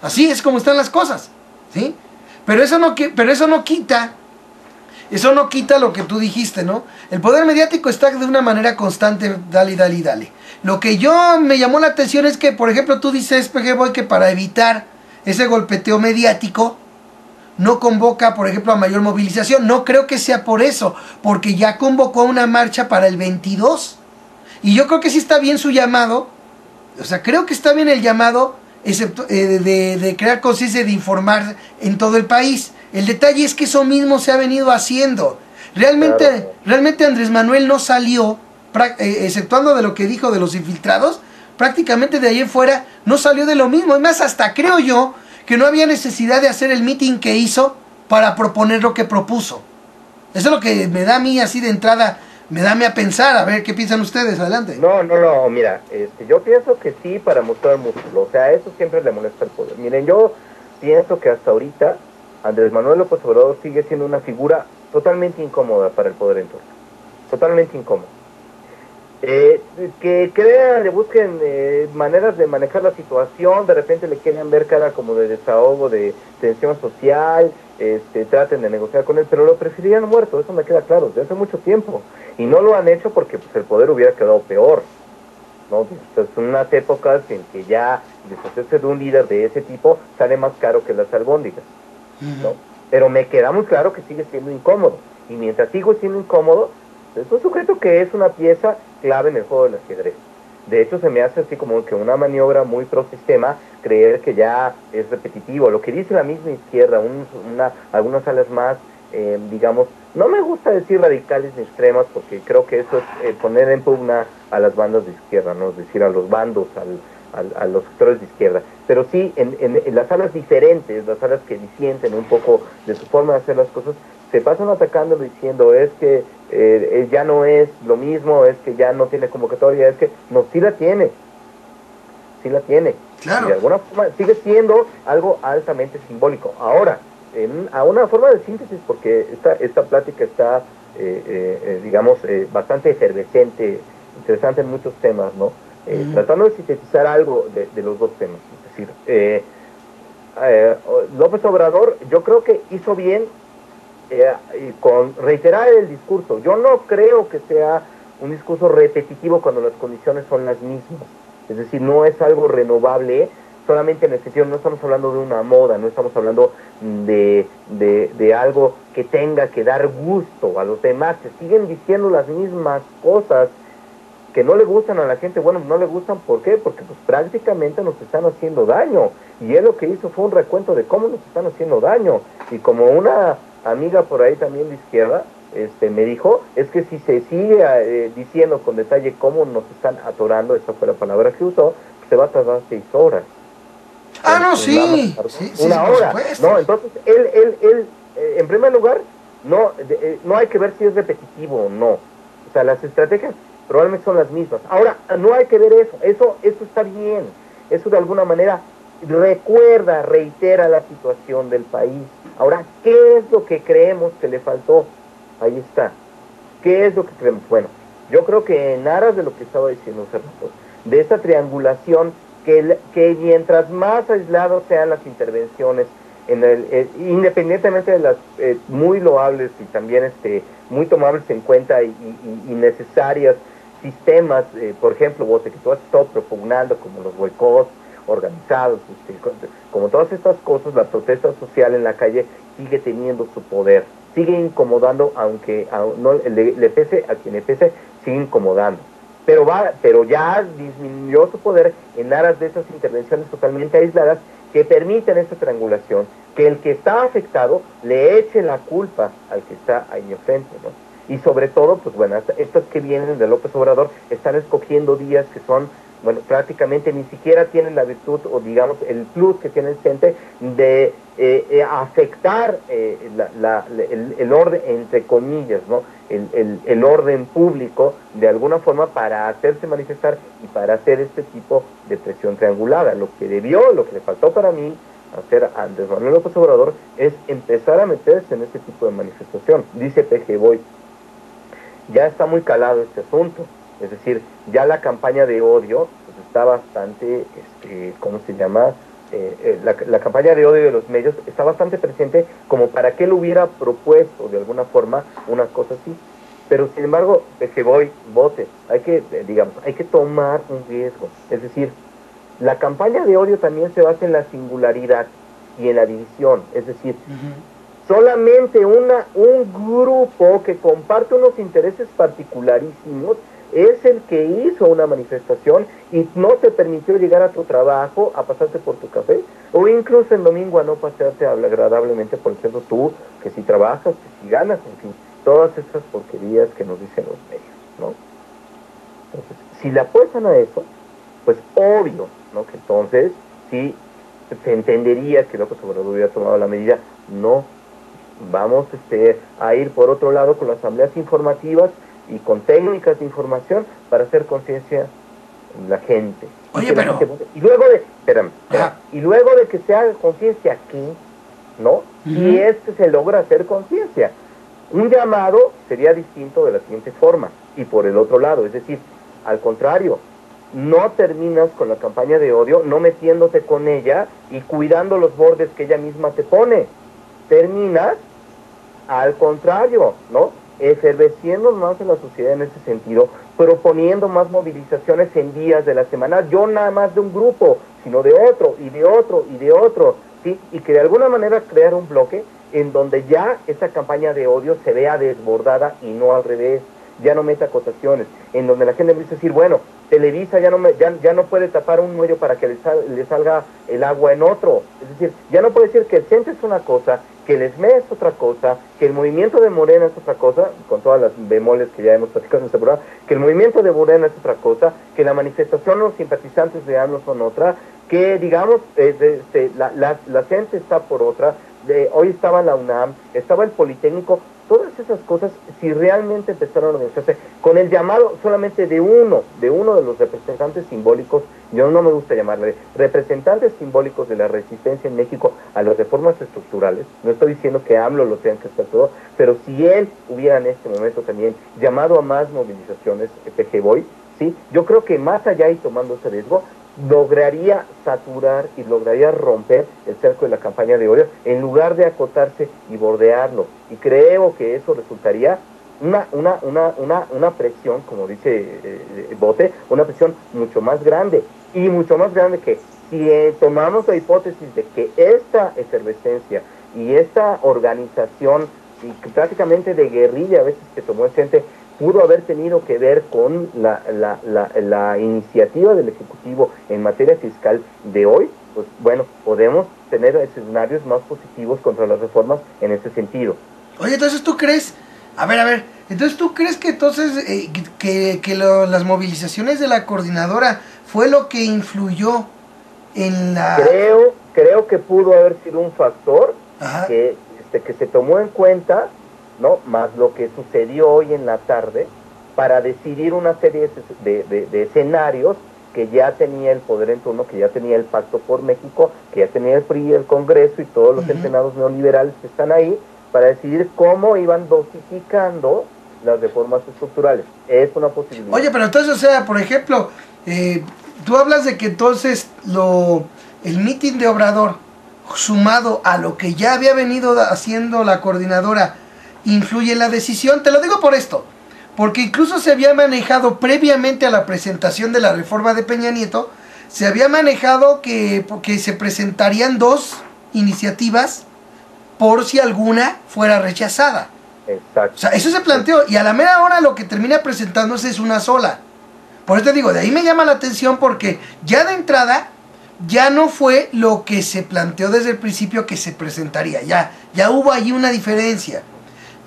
[SPEAKER 2] Así es como están las cosas, ¿sí? Pero eso no quita lo que tú dijiste, ¿no? El poder mediático está de una manera constante, dale. Lo que yo me llamó la atención es que, por ejemplo, tú dices, Pejeboy, que para evitar ese golpeteo mediático no convoca, por ejemplo, a mayor movilización. No creo que sea por eso, porque ya convocó una marcha para el 22. Y yo creo que sí está bien su llamado, o sea, creo que está bien el llamado, excepto, de crear conciencia, de informar en todo el país. El detalle es que eso mismo se ha venido haciendo. Realmente Andrés Manuel no salió, exceptuando de lo que dijo de los infiltrados, prácticamente de ahí en fuera no salió de lo mismo. Es más, hasta creo yo que no había necesidad de hacer el meeting que hizo para proponer lo que propuso. Eso es lo que me da a mí así de entrada, me da a mí a pensar, a ver qué piensan ustedes. Adelante.
[SPEAKER 3] No, mira, yo pienso que sí, para mostrar músculo, o sea, eso siempre le molesta al poder. Miren, yo pienso que hasta ahorita Andrés Manuel López Obrador sigue siendo una figura totalmente incómoda para el poder en turno, totalmente incómoda. Que crean, le busquen maneras de manejar la situación, de repente le quieren ver cara como de desahogo, de tensión social, traten de negociar con él, pero lo preferirían muerto, eso me queda claro, desde hace mucho tiempo, y no lo han hecho porque pues, el poder hubiera quedado peor, ¿no? Son unas épocas en que ya deshacerse de un líder de ese tipo sale más caro que las albóndigas, ¿no? Pero me queda muy claro que sigue siendo incómodo, y mientras sigo siendo incómodo, es un sujeto que es una pieza clave en el juego del ajedrez. De hecho, se me hace así como que una maniobra muy pro sistema creer que ya es repetitivo. Lo que dice la misma izquierda, algunas alas más, digamos, no me gusta decir radicales ni extremas, porque creo que eso es poner en pugna a las bandas de izquierda, ¿no? Es decir, a los bandos, a los sectores de izquierda. Pero sí, en las alas diferentes, las alas que disienten un poco de su forma de hacer las cosas, se pasan atacándolo diciendo es que ya no es lo mismo, es que ya no tiene convocatoria, es que no, sí la tiene,
[SPEAKER 2] claro.
[SPEAKER 3] Y de alguna forma sigue siendo algo altamente simbólico. Ahora, a una forma de síntesis, porque esta plática está, digamos, bastante efervescente, interesante en muchos temas, ¿no? Tratando de sintetizar algo de los dos temas, es decir, López Obrador, yo creo que hizo bien con reiterar el discurso. Yo no creo que sea un discurso repetitivo cuando las condiciones son las mismas. Es decir, no es algo renovable, solamente en el sentido, no estamos hablando de una moda, no estamos hablando de algo que tenga que dar gusto a los demás. Se siguen diciendo las mismas cosas que no le gustan a la gente. Bueno, no le gustan, ¿por qué? Porque pues prácticamente nos están haciendo daño, y él lo que hizo fue un recuento de cómo nos están haciendo daño, y como una amiga por ahí también de izquierda me dijo, es que si se sigue diciendo con detalle cómo nos están atorando, esa fue la palabra que usó, se va a tardar 6 horas.
[SPEAKER 2] Ah, no, sí,
[SPEAKER 3] una hora, ¿no? Entonces, él en primer lugar, no hay que ver si es repetitivo o no. O sea, las estrategias probablemente son las mismas. Ahora, no hay que ver eso está bien. Eso de alguna manera reitera la situación del país. Ahora, ¿qué es lo que creemos que le faltó? Ahí está. ¿Qué es lo que creemos? Bueno, yo creo que en aras de lo que estaba diciendo hace rato, de esta triangulación, que mientras más aislados sean las intervenciones, independientemente de las muy loables y también muy tomables en cuenta y necesarias sistemas, por ejemplo, Bote, que tú has estado propugnando, como los boicots organizados, como todas estas cosas, la protesta social en la calle sigue teniendo su poder, sigue incomodando, aunque no le pese a quien le pese, sigue incomodando. Pero ya disminuyó su poder en aras de esas intervenciones totalmente aisladas que permiten esta triangulación, que el que está afectado le eche la culpa al que está ahí enfrente, ¿no? Y sobre todo, pues bueno, estas que vienen de López Obrador están escogiendo días que son, bueno, prácticamente ni siquiera tienen la virtud, o digamos el plus que tiene el CENTE de afectar el orden, entre comillas, ¿no? El orden público de alguna forma, para hacerse manifestar y para hacer este tipo de presión triangulada. Lo que le faltó para mí hacer a Andrés Manuel López Obrador es empezar a meterse en este tipo de manifestación. Dice PG Boy, ya está muy calado este asunto, es decir, ya la campaña de odio pues, está bastante, ¿cómo se llama? La campaña de odio de los medios está bastante presente como para que él hubiera propuesto de alguna forma una cosa así. Pero sin embargo, que vote, hay que tomar un riesgo. Es decir, la campaña de odio también se basa en la singularidad y en la división. Es decir, solamente un grupo que comparte unos intereses particularísimos es el que hizo una manifestación y no te permitió llegar a tu trabajo, a pasarte por tu café, o incluso el domingo a no pasearte agradablemente, por ejemplo, tú, que si trabajas, que si ganas, en fin, todas esas porquerías que nos dicen los medios, ¿no? Entonces, si le apuestan a eso, pues obvio, ¿no? Que entonces, sí, se entendería que López Obrador hubiera tomado la medida. No, vamos a ir por otro lado con las asambleas informativas y con técnicas de información para hacer conciencia en la gente.
[SPEAKER 2] Oye, pero...
[SPEAKER 3] Y luego y luego de que se haga conciencia aquí, ¿no? Si es que se logra hacer conciencia. Un llamado sería distinto de la siguiente forma, y por el otro lado, es decir, al contrario, no terminas con la campaña de odio, no metiéndote con ella y cuidando los bordes que ella misma te pone. Terminas, al contrario, ¿no? Efervesciendo más en la sociedad en ese sentido, proponiendo más movilizaciones en días de la semana, yo nada más de un grupo, sino de otro, y de otro, y de otro, ¿sí? Y que de alguna manera crear un bloque en donde ya esa campaña de odio se vea desbordada y no al revés, ya no meta acotaciones, en donde la gente empieza a decir, bueno, Televisa ya no puede tapar un hoyo para que le salga el agua en otro, es decir, ya no puede decir que el CENTE es una cosa, que el ESME es otra cosa, que el movimiento de Morena es otra cosa, con todas las bemoles que ya hemos platicado en este programa, que el movimiento de Morena es otra cosa, que la manifestación de los simpatizantes de AMLO son otra, que digamos, la CENTE está por otra, hoy estaba la UNAM, estaba el Politécnico, todas esas cosas, si realmente empezaron a organizarse con el llamado solamente de uno de los representantes simbólicos, yo no me gusta llamarle representantes simbólicos de la resistencia en México a las reformas estructurales, no estoy diciendo que AMLO lo tenga que hacer todo, pero si él hubiera en este momento también llamado a más movilizaciones, PG Boy, ¿sí? Yo creo que más allá y tomando ese riesgo, lograría saturar y lograría romper el cerco de la campaña de odio en lugar de acotarse y bordearlo. Y creo que eso resultaría una presión, como dice Bote, una presión mucho más grande, y mucho más grande que si tomamos la hipótesis de que esta efervescencia y esta organización y prácticamente de guerrilla a veces que tomó el CENTE pudo haber tenido que ver con la iniciativa del Ejecutivo en materia fiscal de hoy, pues bueno, podemos tener escenarios más positivos contra las reformas en ese sentido.
[SPEAKER 2] Oye, entonces tú crees, a ver, entonces tú crees que entonces las movilizaciones de la coordinadora fue lo que influyó en la...
[SPEAKER 3] Creo que pudo haber sido un factor que se tomó en cuenta, ¿no? Más lo que sucedió hoy en la tarde, para decidir una serie de escenarios que ya tenía el poder en turno, que ya tenía el Pacto por México, que ya tenía el PRI, el Congreso y todos los centenados neoliberales que están ahí, para decidir cómo iban dosificando las reformas estructurales. Es una posibilidad.
[SPEAKER 2] Oye, pero entonces, o sea, por ejemplo, tú hablas de que entonces el mitin de Obrador, sumado a lo que ya había venido haciendo la coordinadora, influye en la decisión. Te lo digo por esto, porque incluso se había manejado previamente a la presentación de la reforma de Peña Nieto, se había manejado que se presentarían 2 iniciativas por si alguna fuera rechazada.
[SPEAKER 3] Exacto.
[SPEAKER 2] O sea, eso se planteó, y a la mera hora lo que termina presentándose es una sola. Por eso te digo, de ahí me llama la atención, porque ya de entrada ya no fue lo que se planteó desde el principio que se presentaría. Ya hubo ahí una diferencia.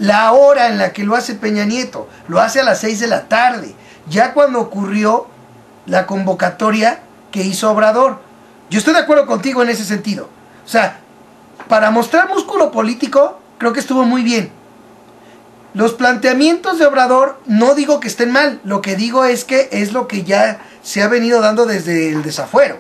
[SPEAKER 2] La hora en la que lo hace Peña Nieto, lo hace a las 6 de la tarde, ya cuando ocurrió la convocatoria que hizo Obrador. Yo estoy de acuerdo contigo en ese sentido. O sea, para mostrar músculo político, creo que estuvo muy bien. Los planteamientos de Obrador no digo que estén mal, lo que digo es que es lo que ya se ha venido dando desde el desafuero.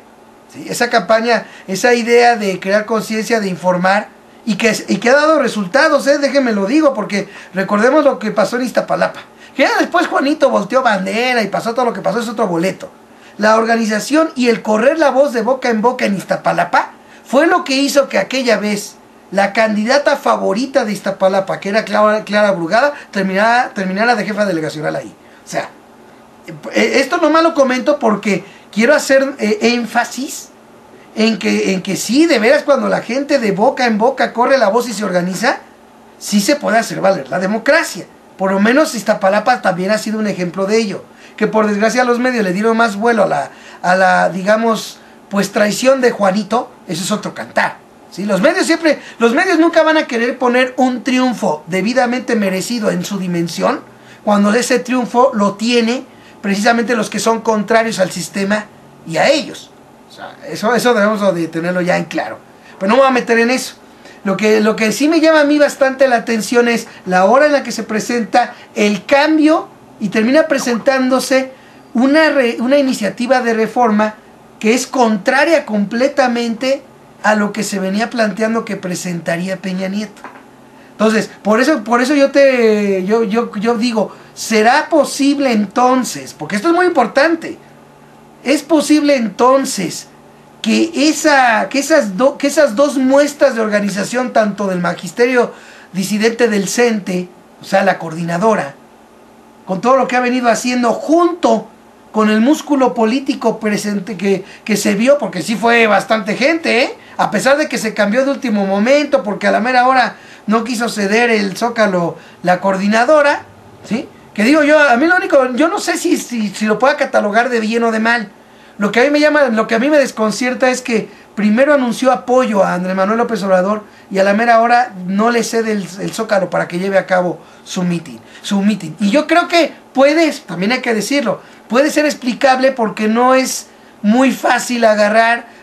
[SPEAKER 2] ¿Sí? Esa campaña, esa idea de crear conciencia, de informar, y que ha dado resultados, déjenme lo digo, porque recordemos lo que pasó en Iztapalapa. Que ya después Juanito volteó bandera y pasó todo lo que pasó, es otro boleto. La organización y el correr la voz de boca en boca en Iztapalapa fue lo que hizo que aquella vez la candidata favorita de Iztapalapa, que era Clara Brugada, terminara de jefa delegacional ahí. O sea, esto nomás lo comento porque quiero hacer énfasis en que sí, de veras, cuando la gente de boca en boca corre la voz y se organiza, sí se puede hacer valer la democracia. Por lo menos Iztapalapa también ha sido un ejemplo de ello. Que por desgracia los medios le dieron más vuelo a la digamos, pues traición de Juanito. Eso es otro cantar. ¿Sí? Los medios nunca van a querer poner un triunfo debidamente merecido en su dimensión, cuando ese triunfo lo tiene precisamente los que son contrarios al sistema y a ellos. O sea, eso debemos de tenerlo ya en claro. Pero no me voy a meter en eso. Lo que sí me llama a mí bastante la atención es la hora en la que se presenta el cambio y termina presentándose una iniciativa de reforma que es contraria completamente a lo que se venía planteando que presentaría Peña Nieto. Entonces, por eso yo digo, ¿será posible entonces? Porque esto es muy importante. ¿Es posible entonces que esas 2 muestras de organización, tanto del magisterio disidente del CENTE, o sea, la coordinadora, con todo lo que ha venido haciendo, junto con el músculo político presente que se vio, porque sí fue bastante gente, a pesar de que se cambió de último momento, porque a la mera hora no quiso ceder el Zócalo la coordinadora, ¿sí? Que digo yo, a mí lo único, yo no sé si lo pueda catalogar de bien o de mal. Lo que a mí me desconcierta es que primero anunció apoyo a Andrés Manuel López Obrador y a la mera hora no le cede el Zócalo para que lleve a cabo su mitin. Y yo creo que también hay que decirlo, puede ser explicable porque no es muy fácil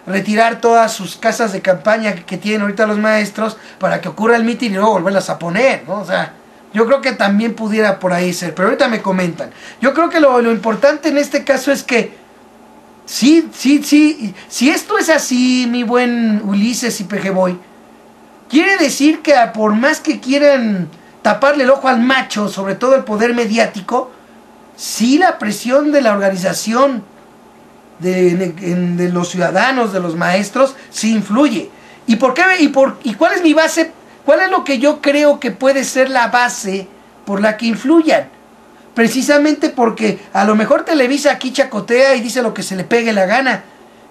[SPEAKER 2] retirar todas sus casas de campaña que tienen ahorita los maestros para que ocurra el mitin y luego volverlas a poner, ¿no? O sea, yo creo que también pudiera por ahí ser, pero ahorita me comentan. Yo creo que lo importante en este caso es que sí, si esto es así, mi buen Ulises y PG Boy, quiere decir que por más que quieran taparle el ojo al macho, sobre todo el poder mediático, sí la presión de la organización de los ciudadanos, de los maestros, sí influye. ¿Y por qué? ¿Y cuál es mi base? ¿Cuál es lo que yo creo que puede ser la base por la que influyan? Precisamente porque a lo mejor Televisa aquí chacotea y dice lo que se le pegue la gana,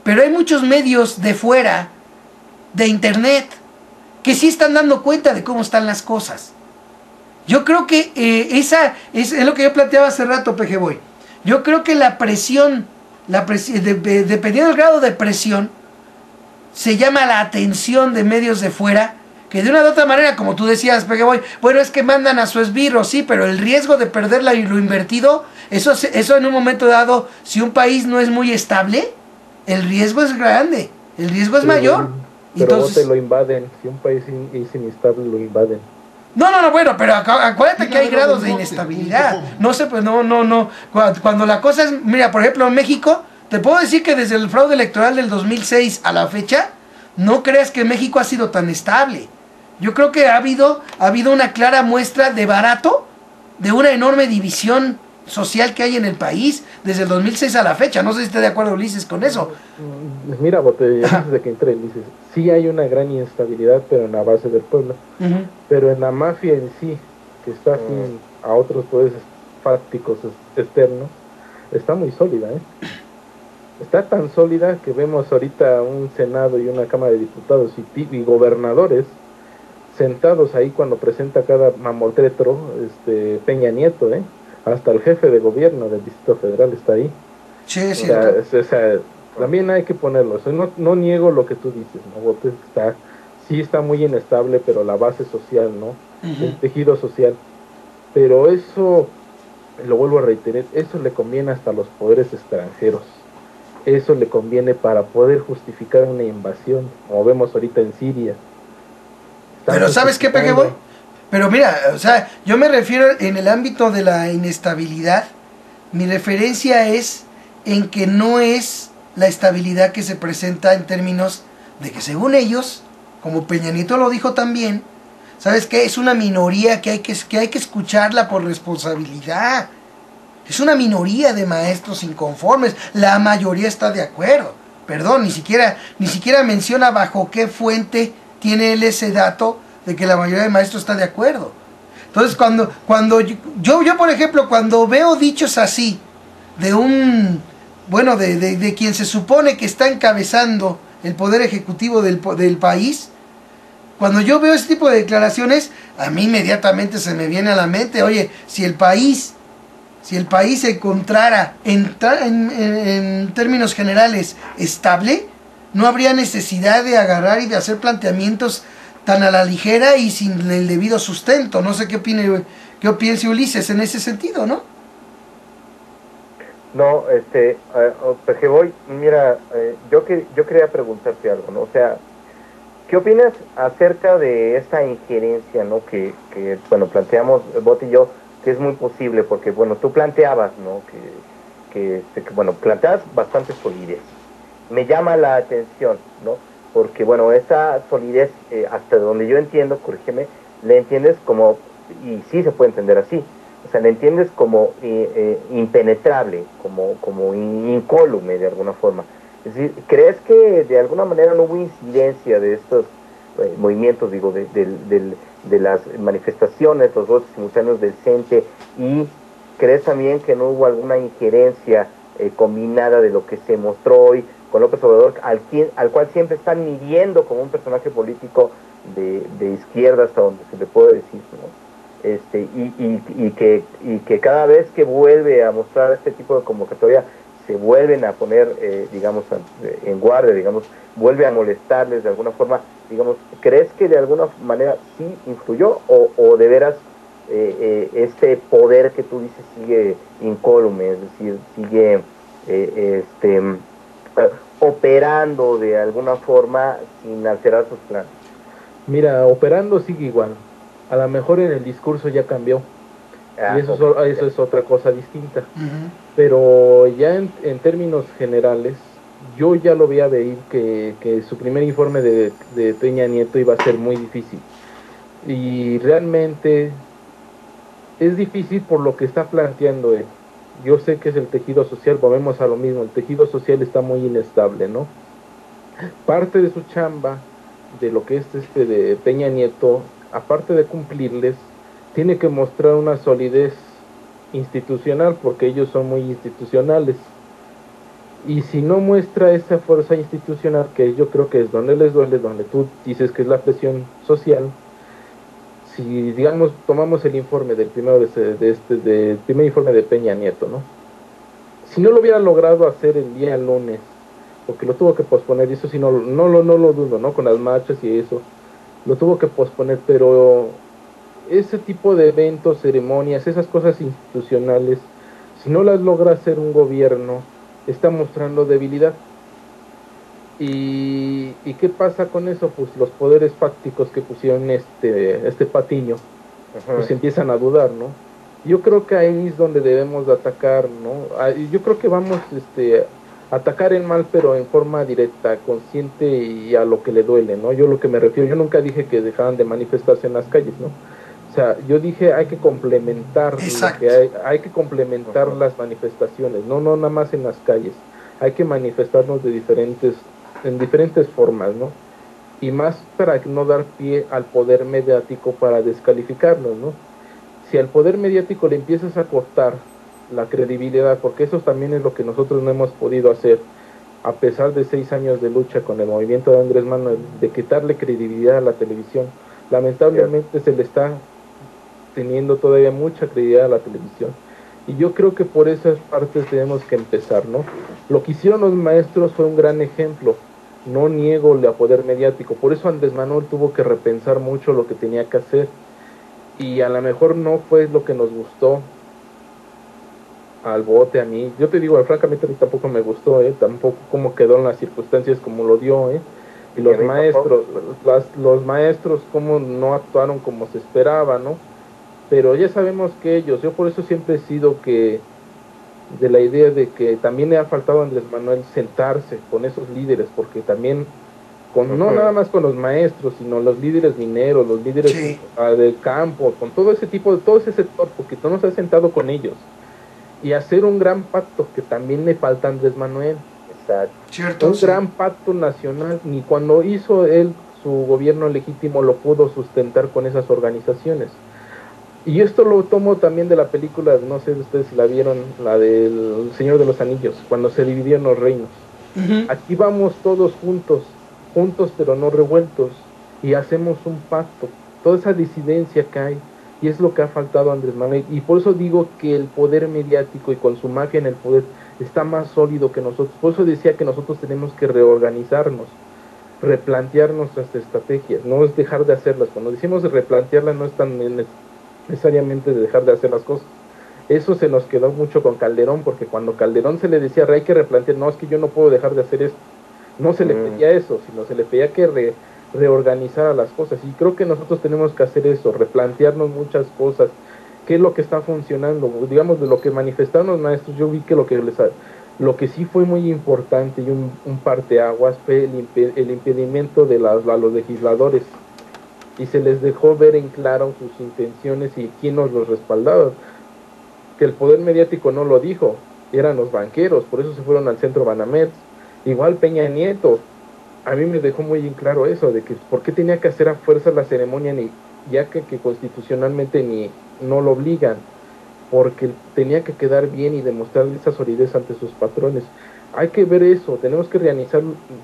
[SPEAKER 2] pero hay muchos medios de fuera, de internet, que sí están dando cuenta de cómo están las cosas. Yo creo que esa es lo que yo planteaba hace rato, PG Boy. Yo creo que la presión, dependiendo del grado de presión, se llama la atención de medios de fuera, que de una u otra manera, como tú decías, PG Boy, bueno, es que mandan a su esbirro, sí, pero el riesgo de perderla y lo invertido, eso en un momento dado, si un país no es muy estable, el riesgo es grande, el riesgo es mayor.
[SPEAKER 1] Pero
[SPEAKER 2] Entonces,
[SPEAKER 1] te lo invaden, si un país es inestable lo invaden.
[SPEAKER 2] No, bueno, pero acuérdate que hay grados de inestabilidad. No sé, pues no. Cuando la cosa es, mira, por ejemplo, en México, te puedo decir que desde el fraude electoral del 2006 a la fecha, no creas que México ha sido tan estable. Yo creo que ha habido una clara muestra de barato, de una enorme división social que hay en el país desde el 2006 a la fecha. No sé si estás de acuerdo, Ulises, con eso.
[SPEAKER 1] Mira, Bote, antes de que entre, dices, sí hay una gran inestabilidad, pero en la base del pueblo. Pero en la mafia en sí, que está afín a otros poderes fácticos externos, está muy sólida, Está tan sólida que vemos ahorita un Senado y una Cámara de Diputados y gobernadores sentados ahí cuando presenta cada mamotretro, Peña Nieto, hasta el jefe de gobierno del Distrito Federal está ahí.
[SPEAKER 2] Sí, es cierto.
[SPEAKER 1] O sea, también hay que ponerlo. O sea, no niego lo que tú dices, ¿no? Sí está muy inestable, pero la base social, ¿no? El tejido social. Pero eso, lo vuelvo a reiterar, eso le conviene hasta a los poderes extranjeros. Eso le conviene para poder justificar una invasión, como vemos ahorita en Siria.
[SPEAKER 2] Pero ¿sabes qué, PG Boy? Pero mira, o sea, yo me refiero en el ámbito de la inestabilidad, mi referencia es en que no es la estabilidad que se presenta en términos de que según ellos, como Peña Nieto lo dijo también, ¿sabes qué? Es una minoría que hay que escucharla por responsabilidad. Es una minoría de maestros inconformes, la mayoría está de acuerdo. Perdón, ni siquiera menciona bajo qué fuente tiene él ese dato de que la mayoría de maestros está de acuerdo. Entonces, cuando yo por ejemplo, cuando veo dichos así, de quien se supone que está encabezando el poder ejecutivo del país, cuando yo veo ese tipo de declaraciones, a mí inmediatamente se me viene a la mente, oye, si el país se encontrara en términos generales estable, no habría necesidad de agarrar y de hacer planteamientos tan a la ligera y sin el debido sustento. No sé qué piense Ulises en ese sentido, ¿no?
[SPEAKER 3] No, PG Boy, mira, yo quería preguntarte algo, ¿no? O sea, ¿qué opinas acerca de esta injerencia, ¿no? Que bueno, planteamos, Bot y yo, que es muy posible, porque, bueno, tú planteabas, ¿no? Que bueno, planteas bastante solidez. Me llama la atención, ¿no? Porque, bueno, esa solidez, hasta donde yo entiendo, corrígeme, le entiendes como, y sí se puede entender así, o sea, le entiendes como impenetrable, como incólume de alguna forma. Es decir, ¿crees que de alguna manera no hubo incidencia de estos movimientos, digo, de las manifestaciones, los votos simultáneos del CENTE, y crees también que no hubo alguna injerencia combinada de lo que se mostró hoy con López Obrador, al cual siempre están midiendo como un personaje político de izquierda, hasta donde se le puede decir, ¿no? Y que cada vez que vuelve a mostrar este tipo de convocatoria se vuelven a poner, digamos, en guardia, digamos, vuelve a molestarles de alguna forma, digamos, ¿crees que de alguna manera sí influyó o de veras este poder que tú dices sigue incólume, es decir, sigue operando de alguna forma sin alterar sus planes?
[SPEAKER 1] Mira, operando sigue igual. A lo mejor en el discurso ya cambió. Y eso es otra cosa distinta. Pero ya en términos generales, yo ya lo veía venir que su primer informe de Peña Nieto iba a ser muy difícil. Y realmente es difícil por lo que está planteando él. yo sé que es el tejido social, volvemos a lo mismo, el tejido social está muy inestable, ¿no? Parte de su chamba, de lo que es de Peña Nieto, aparte de cumplirles, tiene que mostrar una solidez institucional, porque ellos son muy institucionales. Y si no muestra esa fuerza institucional, que yo creo que es donde les duele, donde tú dices que es la presión social, si digamos tomamos el informe del primero del primer informe de Peña Nieto, ¿no? Si no lo hubiera logrado hacer el día lunes, porque lo tuvo que posponer, y eso sí no lo dudo, ¿no? Con las marchas y eso, lo tuvo que posponer, pero ese tipo de eventos, ceremonias, esas cosas institucionales, si no las logra hacer un gobierno, está mostrando debilidad. ¿Y qué pasa con eso? Pues los poderes fácticos que pusieron este Patiño, pues empiezan a dudar, ¿no? Yo creo que ahí es donde debemos de atacar, ¿no? Yo creo que vamos a atacar el mal, pero en forma directa, consciente y a lo que le duele, ¿no? Yo lo que me refiero, yo nunca dije que dejaran de manifestarse en las calles, ¿no? O sea, yo dije hay que complementar lo que hay que complementar las manifestaciones, no nada más en las calles, hay que manifestarnos en diferentes formas, ¿no? Y más para no dar pie al poder mediático para descalificarnos, ¿no? Si al poder mediático le empiezas a cortar la credibilidad, porque eso también es lo que nosotros no hemos podido hacer, a pesar de 6 años de lucha con el movimiento de Andrés Manuel, de quitarle credibilidad a la televisión, lamentablemente se le está teniendo todavía mucha credibilidad a la televisión. Y yo creo que por esas partes tenemos que empezar, ¿no? Lo que hicieron los maestros fue un gran ejemplo. No niego el poder mediático. Por eso Andrés Manuel tuvo que repensar mucho lo que tenía que hacer. Y a lo mejor no fue lo que nos gustó al bote, a mí. Yo te digo, francamente a mí tampoco me gustó, tampoco cómo quedó en las circunstancias como lo dio, y los maestros cómo no actuaron como se esperaba, ¿no? Pero ya sabemos que yo por eso siempre he sido de la idea de que también le ha faltado a Andrés Manuel sentarse con esos líderes, porque también no nada más con los maestros, sino los líderes mineros, los líderes del campo, con todo ese tipo todo ese sector, porque no nos ha sentado con ellos y hacer un gran pacto, que también le falta a Andrés Manuel.
[SPEAKER 2] Cierto,
[SPEAKER 1] un gran pacto nacional, ni cuando hizo él su gobierno legítimo lo pudo sustentar con esas organizaciones. Y esto lo tomo también de la película, no sé si ustedes la vieron, la del Señor de los Anillos, cuando se dividieron los reinos. Aquí vamos todos juntos pero no revueltos, y hacemos un pacto, toda esa disidencia que hay, y es lo que ha faltado a Andrés Manuel, y por eso digo que el poder mediático y con su mafia en el poder está más sólido que nosotros. Por eso decía que nosotros tenemos que reorganizarnos, replantear nuestras estrategias, no es dejar de hacerlas. Cuando decimos replantearlas no es tan necesariamente de dejar de hacer las cosas. Eso se nos quedó mucho con Calderón, porque cuando Calderón se le decía hay que replantear, no, es que yo no puedo dejar de hacer esto, no se le pedía eso, sino se le pedía que reorganizara las cosas. Y creo que nosotros tenemos que hacer eso, replantearnos muchas cosas, qué es lo que está funcionando. Digamos, de lo que manifestaron los maestros, yo vi que lo que sí fue muy importante y un parteaguas fue el impedimento de a los legisladores, y se les dejó ver en claro sus intenciones y quién nos los respaldaba. Que el poder mediático no lo dijo, eran los banqueros, por eso se fueron al centro Banamex. Igual Peña Nieto, a mí me dejó muy en claro eso, de que por qué tenía que hacer a fuerza la ceremonia, ya que constitucionalmente no lo obligan, porque tenía que quedar bien y demostrar esa solidez ante sus patrones. Hay que ver eso, tenemos que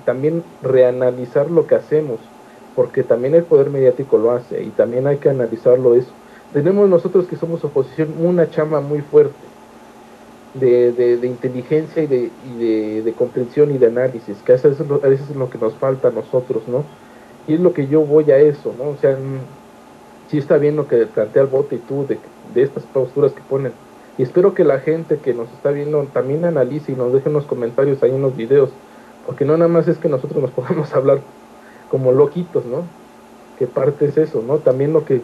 [SPEAKER 1] también reanalizar lo que hacemos, porque también el poder mediático lo hace, y también hay que analizarlo eso. Tenemos nosotros que somos oposición una chamba muy fuerte de inteligencia y de comprensión y de análisis, que a veces es lo que nos falta a nosotros, ¿no? Y es lo que yo voy a eso, ¿no? O sea, sí está bien lo que plantea el bote y tú, de estas posturas que ponen. Y espero que la gente que nos está viendo también analice y nos deje unos comentarios ahí en los videos, porque no nada más es que nosotros nos podamos hablar como loquitos, ¿no? Que parte es eso, ¿no? También lo que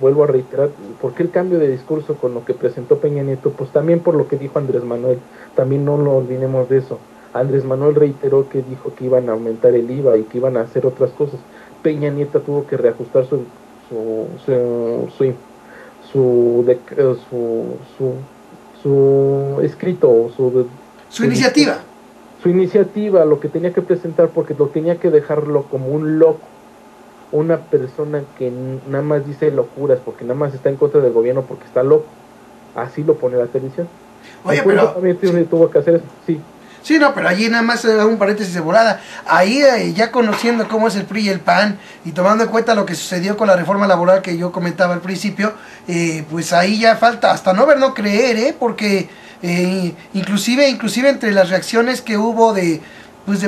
[SPEAKER 1] vuelvo a reiterar, ¿por qué el cambio de discurso con lo que presentó Peña Nieto? Pues también por lo que dijo Andrés Manuel, también no lo olvidemos de eso. Andrés Manuel reiteró que dijo que iban a aumentar el IVA y que iban a hacer otras cosas. Peña Nieto tuvo que reajustar su su escrito o
[SPEAKER 2] Su iniciativa.
[SPEAKER 1] Su iniciativa, lo que tenía que presentar, porque lo tenía que dejarlo como un loco, una persona que nada más dice locuras, porque nada más está en contra del gobierno porque está loco. Así lo pone la televisión.
[SPEAKER 2] Oye, pero
[SPEAKER 1] también tuvo que hacer eso, sí.
[SPEAKER 2] Sí, no, pero allí nada más un paréntesis de volada. Ahí ya conociendo cómo es el PRI y el PAN y tomando en cuenta lo que sucedió con la reforma laboral que yo comentaba al principio, pues ahí ya falta hasta no ver, no creer, porque inclusive entre las reacciones que hubo de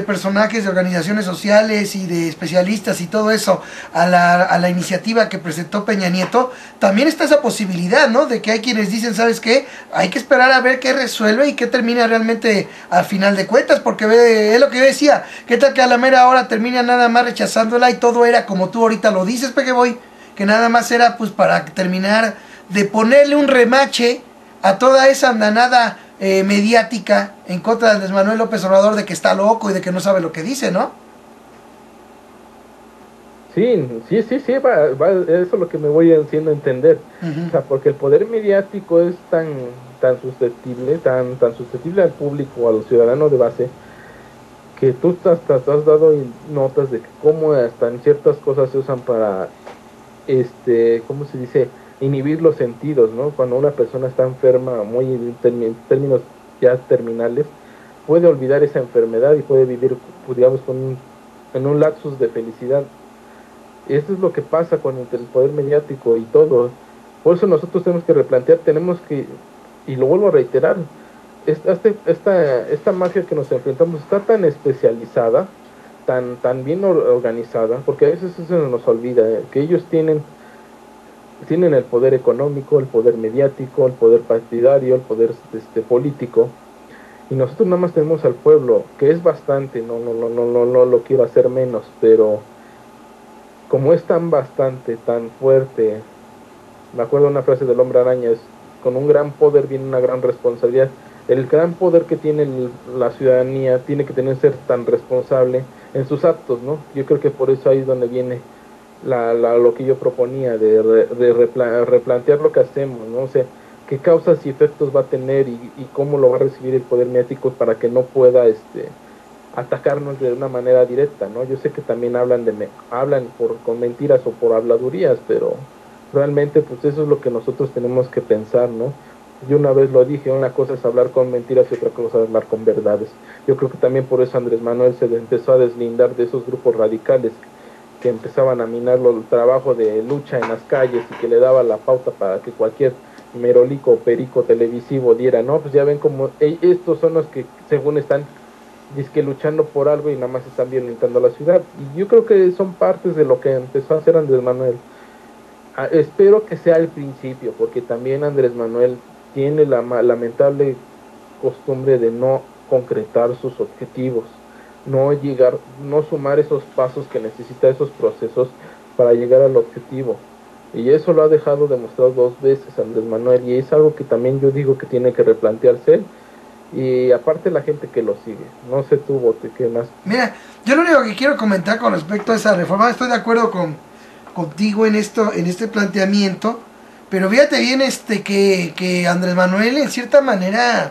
[SPEAKER 2] personajes de organizaciones sociales y de especialistas y todo eso a la iniciativa que presentó Peña Nieto, también está esa posibilidad, ¿no? De que hay quienes dicen, ¿sabes qué? Hay que esperar a ver qué resuelve y qué termina realmente al final de cuentas, porque es lo que yo decía, ¿qué tal que a la mera hora termina nada más rechazándola y todo era como tú ahorita lo dices, Pequeboy? Que nada más era pues para terminar de ponerle un remache a toda esa andanada mediática en contra de Andrés Manuel López Obrador de que está loco y de que no sabe lo que dice, ¿no?
[SPEAKER 1] Sí, eso es lo que me voy haciendo entender. O sea, porque el poder mediático es tan susceptible, tan susceptible al público, a los ciudadanos de base, que tú hasta has dado notas de que cómo hasta en ciertas cosas se usan para, ¿cómo se dice? Inhibir los sentidos, ¿no? Cuando una persona está enferma, muy en términos ya terminales, puede olvidar esa enfermedad y puede vivir, digamos, en un lapsus de felicidad. Eso es lo que pasa con el poder mediático y todo. Por eso nosotros tenemos que replantear, y lo vuelvo a reiterar, esta mafia que nos enfrentamos está tan especializada, tan bien organizada, porque a veces eso se nos olvida, que ellos tienen el poder económico, el poder mediático, el poder partidario, el poder político, y nosotros nada más tenemos al pueblo, que es bastante, no lo quiero hacer menos, pero como es tan fuerte, me acuerdo una frase del Hombre Araña, es: con un gran poder viene una gran responsabilidad. El gran poder que tiene la ciudadanía tiene que ser tan responsable en sus actos, ¿no? Yo creo que por eso ahí es donde viene lo que yo proponía, de replantear lo que hacemos, ¿no? O sea, qué causas y efectos va a tener y cómo lo va a recibir el poder mediático para que no pueda atacarnos de una manera directa, ¿no? Yo sé que también hablan con mentiras o por habladurías, pero realmente pues eso es lo que nosotros tenemos que pensar, ¿no? Yo una vez lo dije, una cosa es hablar con mentiras y otra cosa es hablar con verdades. Yo creo que también por eso Andrés Manuel se empezó a deslindar de esos grupos radicales que empezaban a minar el trabajo de lucha en las calles y que le daba la pauta para que cualquier merolico o perico televisivo diera, no, pues ya ven como estos son los que según están luchando por algo y nada más están violentando la ciudad. Y yo creo que son partes de lo que empezó a hacer Andrés Manuel. Espero que sea el principio, porque también Andrés Manuel tiene la lamentable costumbre de no concretar sus objetivos, no sumar esos pasos que necesita, esos procesos para llegar al objetivo. Y eso lo ha dejado demostrado 2 veces Andrés Manuel, y es algo que también yo digo que tiene que replantearse él. Y aparte la gente que lo sigue. No sé tú, Bote, ¿qué más?
[SPEAKER 2] Mira, yo lo único que quiero comentar con respecto a esa reforma, estoy de acuerdo contigo en este planteamiento, pero fíjate bien que Andrés Manuel en cierta manera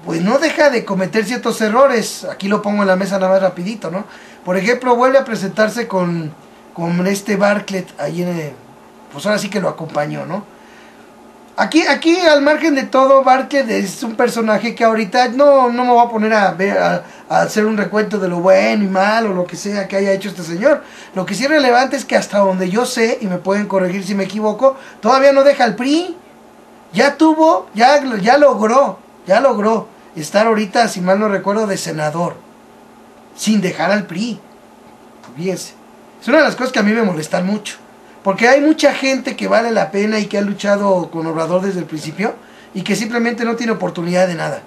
[SPEAKER 2] pues no deja de cometer ciertos errores. Aquí lo pongo en la mesa nada más rapidito, ¿no? Por ejemplo, vuelve a presentarse con Bartlett ahí pues ahora sí que lo acompañó, ¿no? Aquí al margen de todo, Bartlett es un personaje que ahorita no me voy a poner a hacer un recuento de lo bueno y malo, lo que sea que haya hecho este señor. Lo que sí es relevante es que hasta donde yo sé, y me pueden corregir si me equivoco, todavía no deja al PRI. Ya logró estar ahorita, si mal no recuerdo, de senador, sin dejar al PRI. Fíjense, es una de las cosas que a mí me molestan mucho. Porque hay mucha gente que vale la pena y que ha luchado con Obrador desde el principio y que simplemente no tiene oportunidad de nada.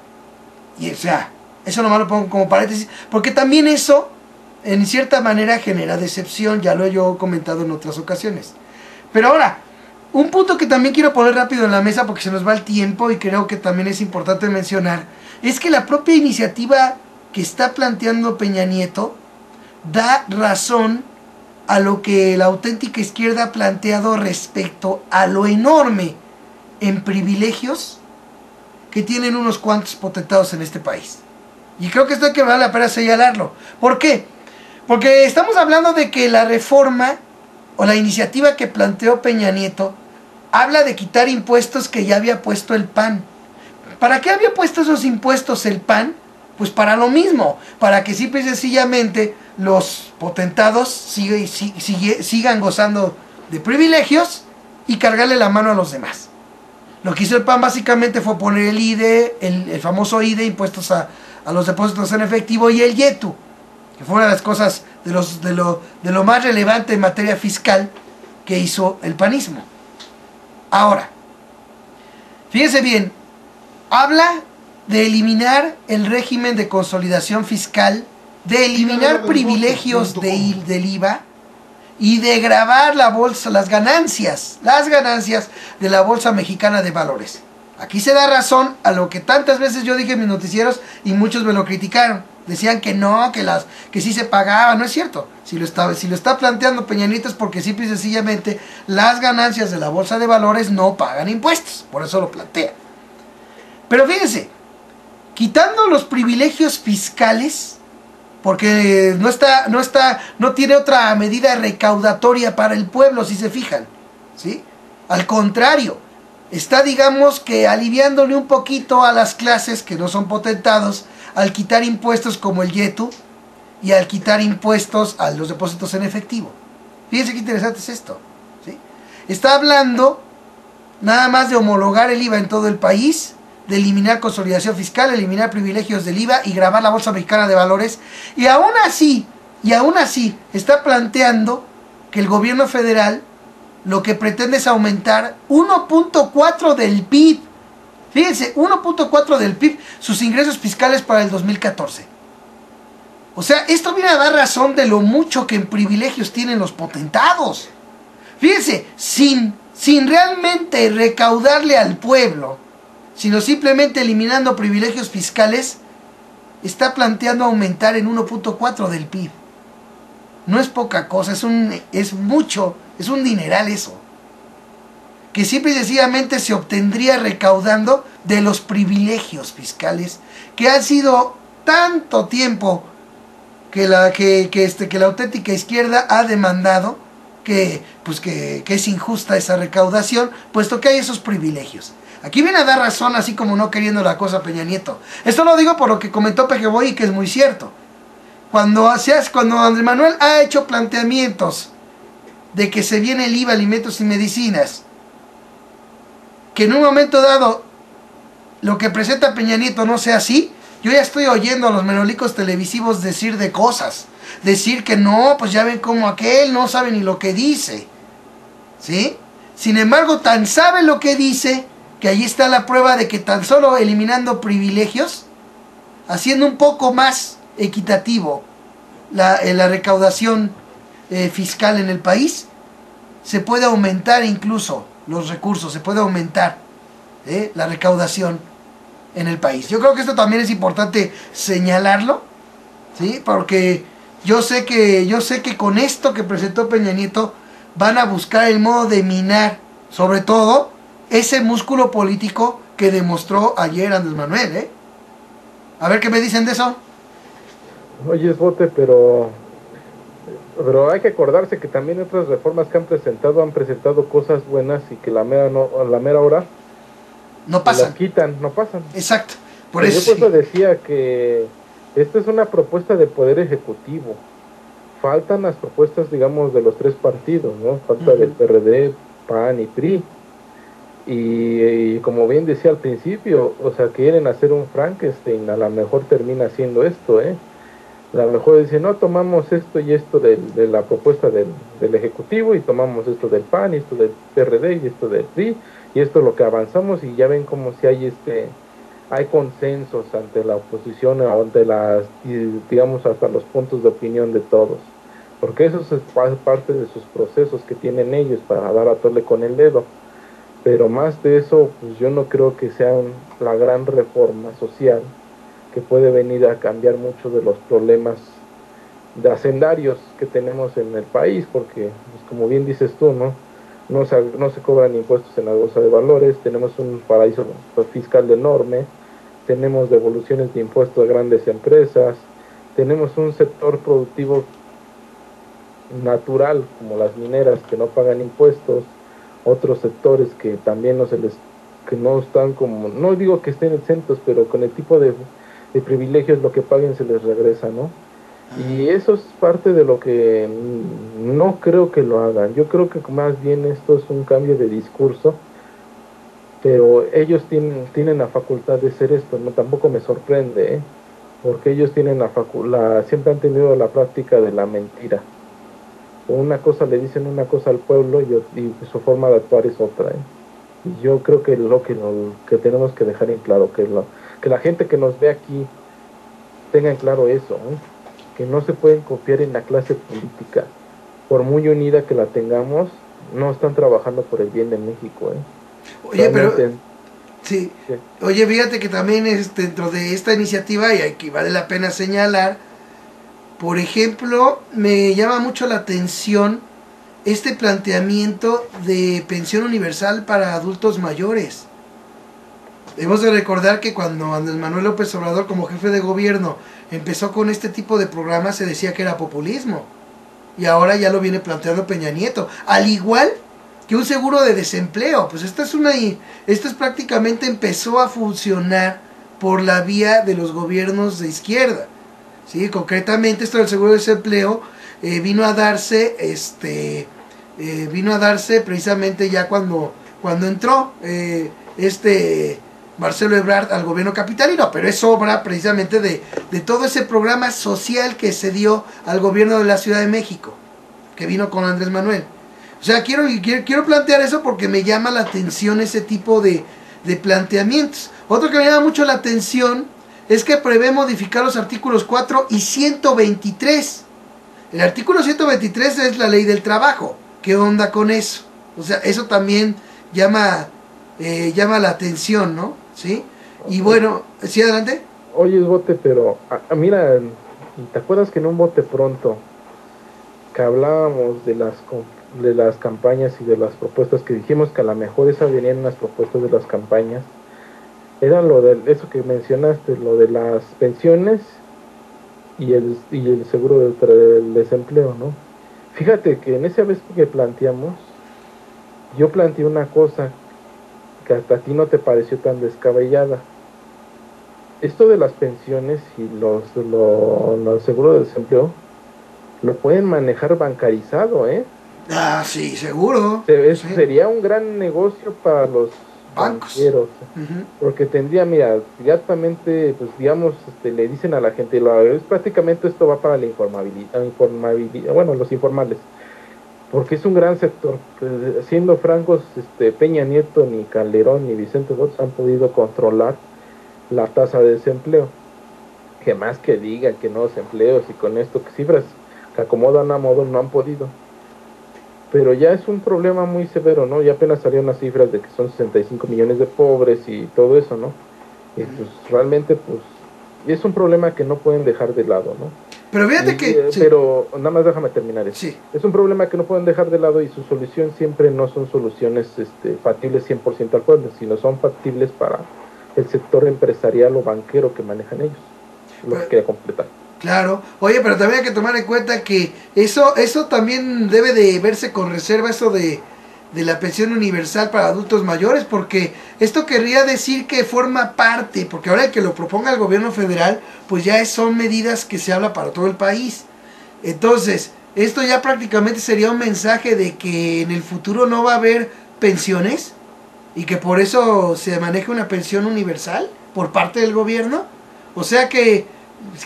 [SPEAKER 2] Y o sea, eso nomás lo pongo como paréntesis, porque también eso en cierta manera genera decepción, ya lo he yo comentado en otras ocasiones. Pero ahora, un punto que también quiero poner rápido en la mesa porque se nos va el tiempo y creo que también es importante mencionar, es que la propia iniciativa que está planteando Peña Nieto da razón a lo que la auténtica izquierda ha planteado respecto a lo enorme en privilegios que tienen unos cuantos potentados en este país. Y creo que esto hay que vale la pena señalarlo. ¿Por qué? Porque estamos hablando de que la reforma o la iniciativa que planteó Peña Nieto habla de quitar impuestos que ya había puesto el PAN. ¿Para qué había puesto esos impuestos el PAN? Pues para lo mismo, para que simple y sencillamente los potentados sigan gozando de privilegios y cargarle la mano a los demás. Lo que hizo el PAN básicamente fue poner el IDE, el famoso IDE, impuestos a los depósitos en efectivo, y el YETU, que fue una de las cosas de lo más relevante en materia fiscal que hizo el panismo. Ahora, fíjense bien, habla de eliminar el régimen de consolidación fiscal, de eliminar privilegios del IVA y de gravar la bolsa, las ganancias de la Bolsa Mexicana de Valores. Aquí se da razón a lo que tantas veces yo dije en mis noticieros y muchos me lo criticaron. Decían que no, que sí se pagaba. No es cierto. Si lo está planteando Peña Nieto es porque simple y sencillamente las ganancias de la Bolsa de Valores no pagan impuestos. Por eso lo plantea. Pero fíjense, quitando los privilegios fiscales, porque no tiene otra medida recaudatoria para el pueblo, si se fijan, ¿sí? Al contrario, está, digamos, que aliviándole un poquito a las clases que no son potentados al quitar impuestos como el YETU y al quitar impuestos a los depósitos en efectivo. Fíjense qué interesante es esto, ¿sí? Está hablando nada más de homologar el IVA en todo el país, de eliminar consolidación fiscal, eliminar privilegios del IVA y gravar la Bolsa Mexicana de Valores, y aún así está planteando que el gobierno federal lo que pretende es aumentar 1.4 del PIB. Fíjense, 1.4 del PIB, sus ingresos fiscales para el 2014. O sea, esto viene a dar razón de lo mucho que en privilegios tienen los potentados. Fíjense, sin realmente recaudarle al pueblo, sino simplemente eliminando privilegios fiscales, está planteando aumentar en 1.4 del PIB. No es poca cosa, es mucho, es un dineral eso, que simple y sencillamente se obtendría recaudando de los privilegios fiscales que han sido tanto tiempo que la auténtica izquierda ha demandado que es injusta esa recaudación, puesto que hay esos privilegios. Aquí viene a dar razón, así como no queriendo la cosa Peña Nieto. Esto lo digo por lo que comentó Pejeboy y que es muy cierto. Cuando Andrés Manuel ha hecho planteamientos de que se viene el IVA, alimentos y medicinas, que en un momento dado lo que presenta Peña Nieto no sea así, yo ya estoy oyendo a los menolicos televisivos decir de cosas. Decir que no, pues ya ven como aquel no sabe ni lo que dice. ¿Sí? Sin embargo, tan sabe lo que dice que ahí está la prueba de que tan solo eliminando privilegios, haciendo un poco más equitativo la recaudación fiscal en el país, se puede aumentar incluso los recursos, se puede aumentar la recaudación en el país. Yo creo que esto también es importante señalarlo, ¿sí? Porque yo sé que con esto que presentó Peña Nieto van a buscar el modo de minar, sobre todo, ese músculo político que demostró ayer Andrés Manuel, A ver qué me dicen de eso.
[SPEAKER 1] Oye, es bote, pero hay que acordarse que también otras reformas que han presentado cosas buenas y que a la mera hora
[SPEAKER 2] no pasan.
[SPEAKER 1] Las quitan, no pasan.
[SPEAKER 2] Exacto. Por
[SPEAKER 1] eso,
[SPEAKER 2] eso
[SPEAKER 1] yo por eso decía que esta es una propuesta de poder ejecutivo. Faltan las propuestas, digamos, de los tres partidos, ¿no? Falta del PRD, PAN y PRI. Y como bien decía al principio, o sea, quieren hacer un Frankenstein, a lo mejor termina haciendo esto, A lo mejor dicen, no, tomamos esto y esto de la propuesta del Ejecutivo, y tomamos esto del PAN, y esto del PRD, y esto del PRI, y esto es lo que avanzamos, y ya ven como si hay consensos ante la oposición, ante digamos, hasta los puntos de opinión de todos. Porque eso es parte de sus procesos que tienen ellos para dar a tole con el dedo. Pero más de eso, pues yo no creo que sea la gran reforma social que puede venir a cambiar mucho de los problemas de hacendarios que tenemos en el país, porque, pues, como bien dices tú, ¿no? no se cobran impuestos en la bolsa de valores, tenemos un paraíso fiscal enorme, tenemos devoluciones de impuestos a grandes empresas, tenemos un sector productivo natural como las mineras que no pagan impuestos, otros sectores que también no se les, que no están como, no digo que estén exentos, pero con el tipo de privilegios lo que paguen se les regresa, ¿no? Y eso es parte de lo que no creo que lo hagan. Yo creo que más bien esto es un cambio de discurso, pero ellos tienen la facultad de hacer esto, no, tampoco me sorprende, ¿eh? Porque ellos tienen siempre han tenido la práctica de la mentira. Una cosa le dicen una cosa al pueblo y su forma de actuar es otra, ¿eh? Y yo creo que que tenemos que dejar en claro, que la gente que nos ve aquí tenga en claro eso, ¿eh? Que no se pueden confiar en la clase política. Por muy unida que la tengamos, no están trabajando por el bien de México, ¿eh?
[SPEAKER 2] Oye,
[SPEAKER 1] Realmente,
[SPEAKER 2] pero sí.
[SPEAKER 1] sí.
[SPEAKER 2] Oye, fíjate que también dentro de esta iniciativa, y aquí vale la pena señalar, por ejemplo, me llama mucho la atención este planteamiento de pensión universal para adultos mayores. Debemos de recordar que cuando Andrés Manuel López Obrador, como jefe de gobierno, empezó con este tipo de programas, se decía que era populismo. Y ahora ya lo viene planteando Peña Nieto. Al igual que un seguro de desempleo. Pues esto es prácticamente empezó a funcionar por la vía de los gobiernos de izquierda. ¿Sí? Concretamente esto del seguro de desempleo vino a darse precisamente ya cuando entró Marcelo Ebrard al gobierno capitalino, pero es obra precisamente de todo ese programa social que se dio al gobierno de la Ciudad de México, que vino con Andrés Manuel. O sea, quiero plantear eso porque me llama la atención ese tipo de planteamientos. Otro que me llama mucho la atención es que prevé modificar los artículos 4 y 123. El artículo 123 es la ley del trabajo. ¿Qué onda con eso? O sea, eso también llama la atención, ¿no? ¿Sí? Y bueno, ¿sí adelante?
[SPEAKER 1] Oye, bote, pero mira, ¿te acuerdas que en un bote pronto que hablábamos de las campañas y de las propuestas, que dijimos que a lo mejor esas venían en las propuestas de las campañas? Era eso que mencionaste, lo de las pensiones y el seguro del desempleo, ¿no? Fíjate que en esa vez que planteamos, yo planteé una cosa que hasta a ti no te pareció tan descabellada. Esto de las pensiones y los seguros de desempleo lo pueden manejar bancarizado, ¿eh?
[SPEAKER 2] Ah, sí, seguro.
[SPEAKER 1] Eso
[SPEAKER 2] Sí.
[SPEAKER 1] sería un gran negocio para los
[SPEAKER 2] Bancos.
[SPEAKER 1] banqueros,
[SPEAKER 2] Uh-huh.
[SPEAKER 1] porque tendría, mira, directamente, pues digamos, le dicen a la gente, prácticamente esto va para la informabilidad, bueno, los informales, porque es un gran sector. Siendo francos, Peña Nieto, ni Calderón, ni Vicente Fox han podido controlar la tasa de desempleo. Que más que digan que no empleos y con esto, que cifras que acomodan a modo, no han podido. Pero ya es un problema muy severo, ¿no? Ya apenas salieron las cifras de que son 65 millones de pobres y todo eso, ¿no? Y pues realmente, pues, es un problema que no pueden dejar de lado, ¿no?
[SPEAKER 2] Pero fíjate que... sí.
[SPEAKER 1] Pero nada más déjame terminar eso.
[SPEAKER 2] Sí.
[SPEAKER 1] Es un problema que no pueden dejar de lado y su solución siempre no son soluciones factibles 100% al pueblo, sino son factibles para el sector empresarial o banquero que manejan ellos. Lo que quería completar.
[SPEAKER 2] Claro. Oye, pero también hay que tomar en cuenta que eso también debe de verse con reserva, eso de la pensión universal para adultos mayores, porque esto querría decir que forma parte, porque ahora el que lo proponga el gobierno federal, pues ya son medidas que se habla para todo el país. Entonces, esto ya prácticamente sería un mensaje de que en el futuro no va a haber pensiones y que por eso se maneja una pensión universal por parte del gobierno. O sea que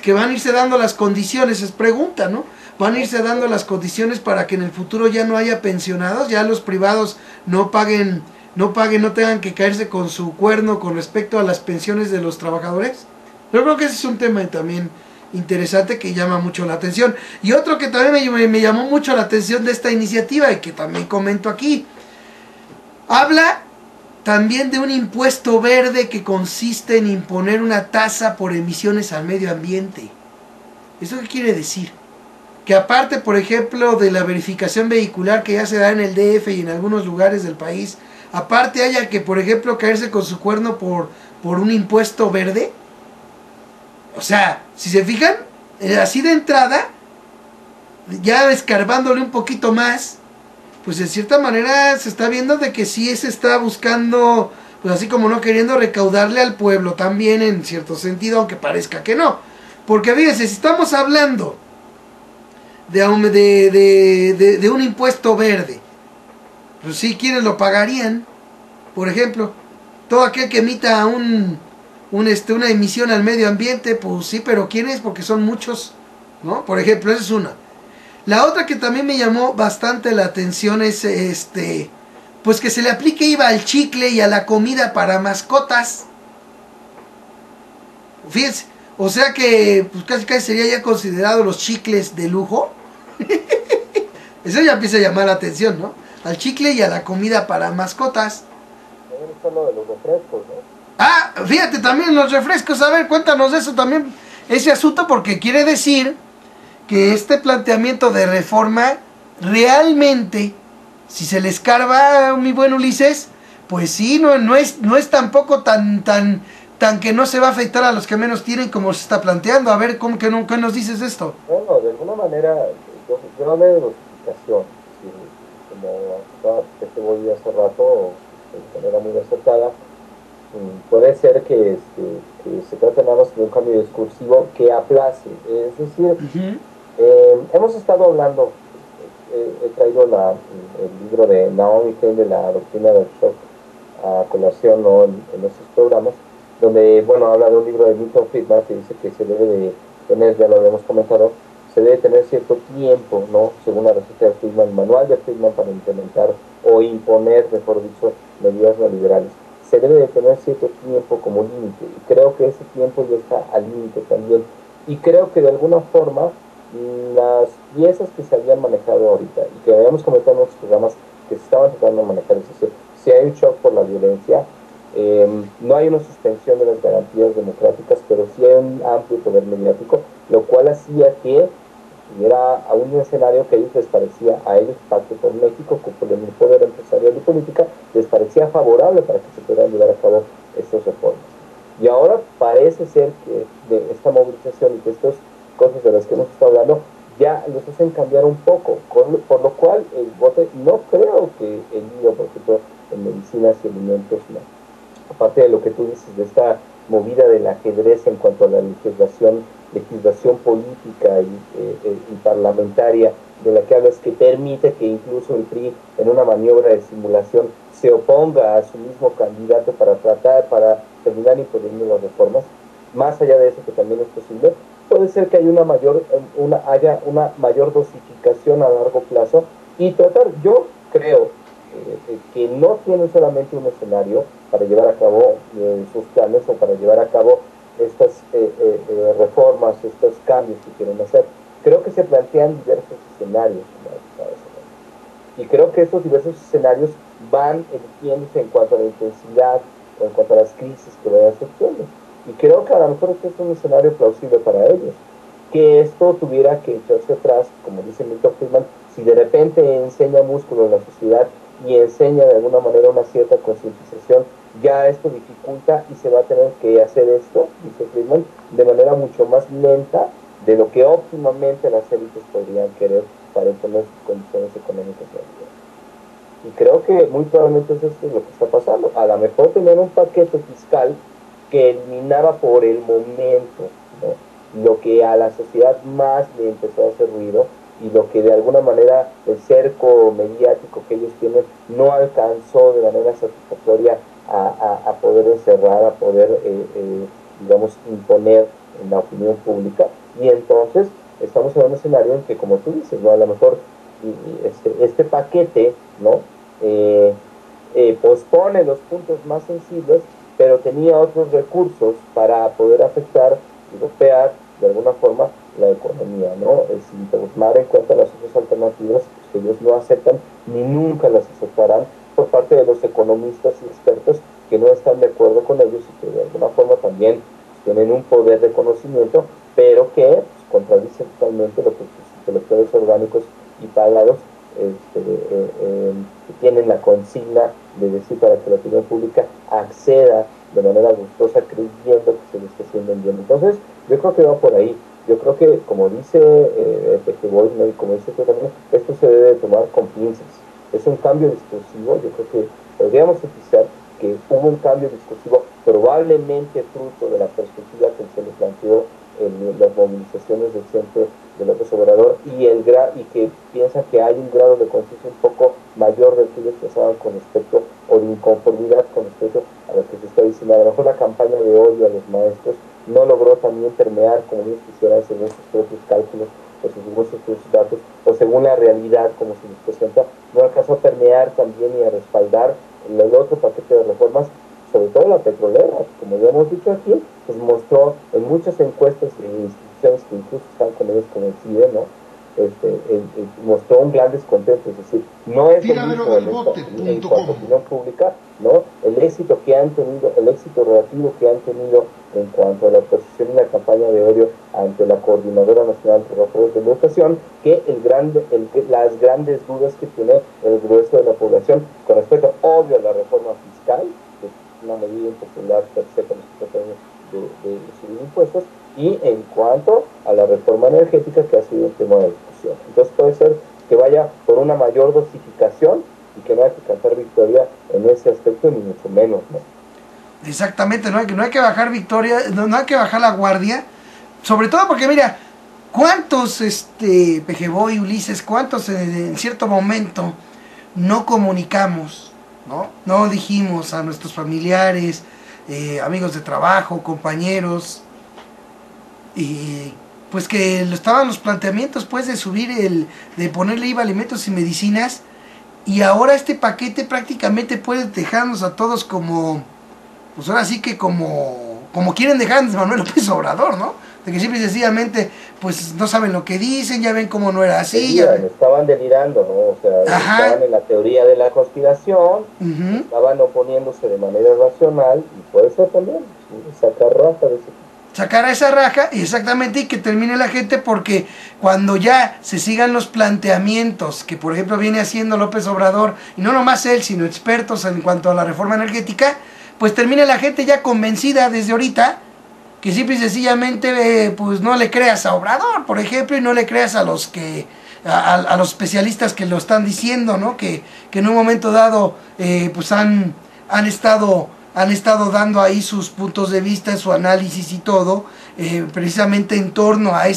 [SPEAKER 2] van a irse dando las condiciones, es pregunta, ¿no? Van a irse dando las condiciones para que en el futuro ya no haya pensionados, ya los privados no tengan que caerse con su cuerno con respecto a las pensiones de los trabajadores. Yo creo que ese es un tema también interesante que llama mucho la atención. Y otro que también me llamó mucho la atención de esta iniciativa y que también comento aquí, habla también de un impuesto verde que consiste en imponer una tasa por emisiones al medio ambiente. ¿Eso qué quiere decir? que aparte, por ejemplo, de la verificación vehicular que ya se da en el DF y en algunos lugares del país, aparte haya que, por ejemplo, caerse con su cuerno por un impuesto verde. O sea, si se fijan, así de entrada, ya escarbándole un poquito más, pues de cierta manera se está viendo de que sí se está buscando, pues así como no queriendo recaudarle al pueblo también en cierto sentido, aunque parezca que no. Porque fíjense, si estamos hablando de un impuesto verde, pues sí, ¿quiénes lo pagarían? Por ejemplo, todo aquel que emita una emisión al medio ambiente, pues sí, pero ¿quiénes? Porque son muchos, ¿no? Por ejemplo, esa es una. La otra que también me llamó bastante la atención es pues que se le aplique IVA al chicle y a la comida para mascotas. Fíjense, o sea que pues casi sería ya considerado los chicles de lujo. Eso ya empieza a llamar la atención, ¿no? Al chicle y a la comida para mascotas.
[SPEAKER 3] También está lo de los refrescos, ¿no?
[SPEAKER 2] Ah, fíjate, también los refrescos. A ver, cuéntanos de eso también, ese asunto, porque quiere decir que este planteamiento de reforma realmente, si se le escarba, mi buen Ulises, pues sí, no es tampoco tan que no se va a afectar a los que menos tienen como se está planteando. A ver, ¿qué nos dices de esto?
[SPEAKER 3] Bueno, de alguna manera, yo hablé de dosificación, como que te voy hace rato, de manera muy acertada. Puede ser que se trate nada más de un cambio discursivo que aplace, es decir, hemos estado hablando, he traído el libro de Naomi Klein de la doctrina del shock a colación, ¿no? en estos programas, donde, bueno, habla de un libro de Milton Friedman que dice que se debe de tener, ya lo habíamos comentado, se debe tener cierto tiempo, ¿no? Según la receta de Friedman, el manual de Friedman, para implementar o imponer, mejor dicho, medidas neoliberales. Se debe de tener cierto tiempo como límite, y creo que ese tiempo ya está al límite también, y creo que de alguna forma las piezas que se habían manejado ahorita y que habíamos comentado en otros programas que se estaban tratando de manejar, es decir, si hay un shock por la violencia, no hay una suspensión de las garantías democráticas, pero sí hay un amplio poder mediático, lo cual hacía que hubiera a un escenario que a ellos les parecía, a ellos, Pacto por México, que por el poder empresarial y política, les parecía favorable para que se pudieran llevar a cabo estas reformas. Y ahora parece ser que de esta movilización y que estas cosas de las que hemos estado hablando ya los hacen cambiar un poco, por lo cual el voto, no creo que el IVA, por ejemplo, en medicinas y alimentos, no. Aparte de lo que tú dices, de esta movida del ajedrez en cuanto a la legislación política y parlamentaria, de la que hablas, que permite que incluso el PRI, en una maniobra de simulación, se oponga a su mismo candidato para terminar imponiendo las reformas. Más allá de eso, que también es posible, puede ser que haya una mayor dosificación a largo plazo y tratar, yo creo que no tienen solamente un escenario para llevar a cabo sus planes o para llevar a cabo estas reformas, estos cambios que quieren hacer. Creo que se plantean diversos escenarios, y creo que estos diversos escenarios van eligiéndose en cuanto a la intensidad o en cuanto a las crisis que vayan surgiendo. Y creo que a lo mejor este es un escenario plausible para ellos. Que esto tuviera que echarse atrás, como dice Milton Friedman, si de repente enseña músculo en la sociedad y enseña de alguna manera una cierta concientización, ya esto dificulta y se va a tener que hacer esto, dice Friedman, de manera mucho más lenta de lo que óptimamente las élites podrían querer para imponer sus condiciones económicas de vida. Y creo que muy probablemente eso es lo que está pasando. A lo mejor tener un paquete fiscal que eliminaba por el momento, ¿no?, lo que a la sociedad más le empezó a hacer ruido y lo que de alguna manera el cerco mediático que ellos tienen no alcanzó de manera satisfactoria a poder encerrar, a poder, digamos, imponer en la opinión pública. Y entonces estamos en un escenario en que, como tú dices, ¿no?, a lo mejor este paquete, ¿no?, pospone los puntos más sensibles, pero tenía otros recursos para poder afectar y golpear de alguna forma la economía, ¿no? Sin tomar en cuenta las otras alternativas que ellos no aceptan ni nunca las aceptarán por parte de los economistas y expertos que no están de acuerdo con ellos y que de alguna forma también tienen un poder de conocimiento, pero que contradicen totalmente lo que intelectuales orgánicos y pagados que tienen la consigna de decir para que la opinión pública acceda de manera gustosa creyendo que se le está haciendo bien. Entonces, yo creo que va por ahí. Yo creo que, como dice Pejeboy, ¿no? Y como dice tú también, esto se debe tomar con pinzas. Es un cambio discursivo. Yo creo que podríamos utilizar que hubo un cambio discursivo probablemente fruto de la perspectiva que se le planteó en las movilizaciones recientes de López Obrador y que piensa que hay un grado de conciencia un poco mayor del que ellos pensaban con respecto, o de inconformidad con respecto a lo que se está diciendo. A lo mejor la campaña de odio a los maestros no logró también permear como ellos quisieran según sus propios cálculos o según sus propios datos o según la realidad como se les presenta, no alcanzó a permear también y a respaldar el otro paquete de reformas, sobre todo la petrolera, como ya hemos dicho aquí, pues mostró en muchas encuestas de instituciones que incluso están con ellos como el CIE, ¿no? Mostró un gran descontento, es decir, no es lo mismo en cuanto a opinión pública, ¿no? El éxito que han tenido, el éxito relativo que han tenido en cuanto a la oposición y la campaña de odio ante la Coordinadora Nacional de Trabajadores de la Educación, que las grandes dudas que tiene el grueso de la población con respecto, obvio, a la reforma fiscal, que es una medida impopular per se con respecto de subir impuestos, y en cuanto a la reforma energética, que ha sido un tema de discusión. Entonces puede ser que vaya por una mayor dosificación y que no hay que cantar victoria en ese aspecto, ni mucho menos, ¿no?
[SPEAKER 2] Exactamente, no hay que bajar victoria, no hay que bajar la guardia, sobre todo porque mira, cuántos Pejeboy, Ulises, cuántos en cierto momento no comunicamos, no dijimos a nuestros familiares, amigos de trabajo, compañeros, y pues que estaban los planteamientos pues de subir de ponerle IVA a alimentos y medicinas, y ahora este paquete prácticamente puede dejarnos a todos como, pues ahora sí que como quieren dejar a Andrés Manuel López Obrador, ¿no? De que simple y sencillamente pues no saben lo que dicen, ya ven cómo no era así.
[SPEAKER 3] Estaban delirando, ¿no? O sea, estaban en la teoría de la conspiración, estaban oponiéndose de manera racional, y puede ser también sacar raja de ese tipo.
[SPEAKER 2] Sacar a esa raja, exactamente, y que termine la gente, porque cuando ya se sigan los planteamientos que por ejemplo viene haciendo López Obrador, y no nomás él, sino expertos en cuanto a la reforma energética, pues termine la gente ya convencida desde ahorita, que simple y sencillamente pues no le creas a Obrador, por ejemplo, y no le creas a los que a los especialistas que lo están diciendo, ¿no? Que en un momento dado pues han estado dando ahí sus puntos de vista, su análisis y todo, precisamente en torno a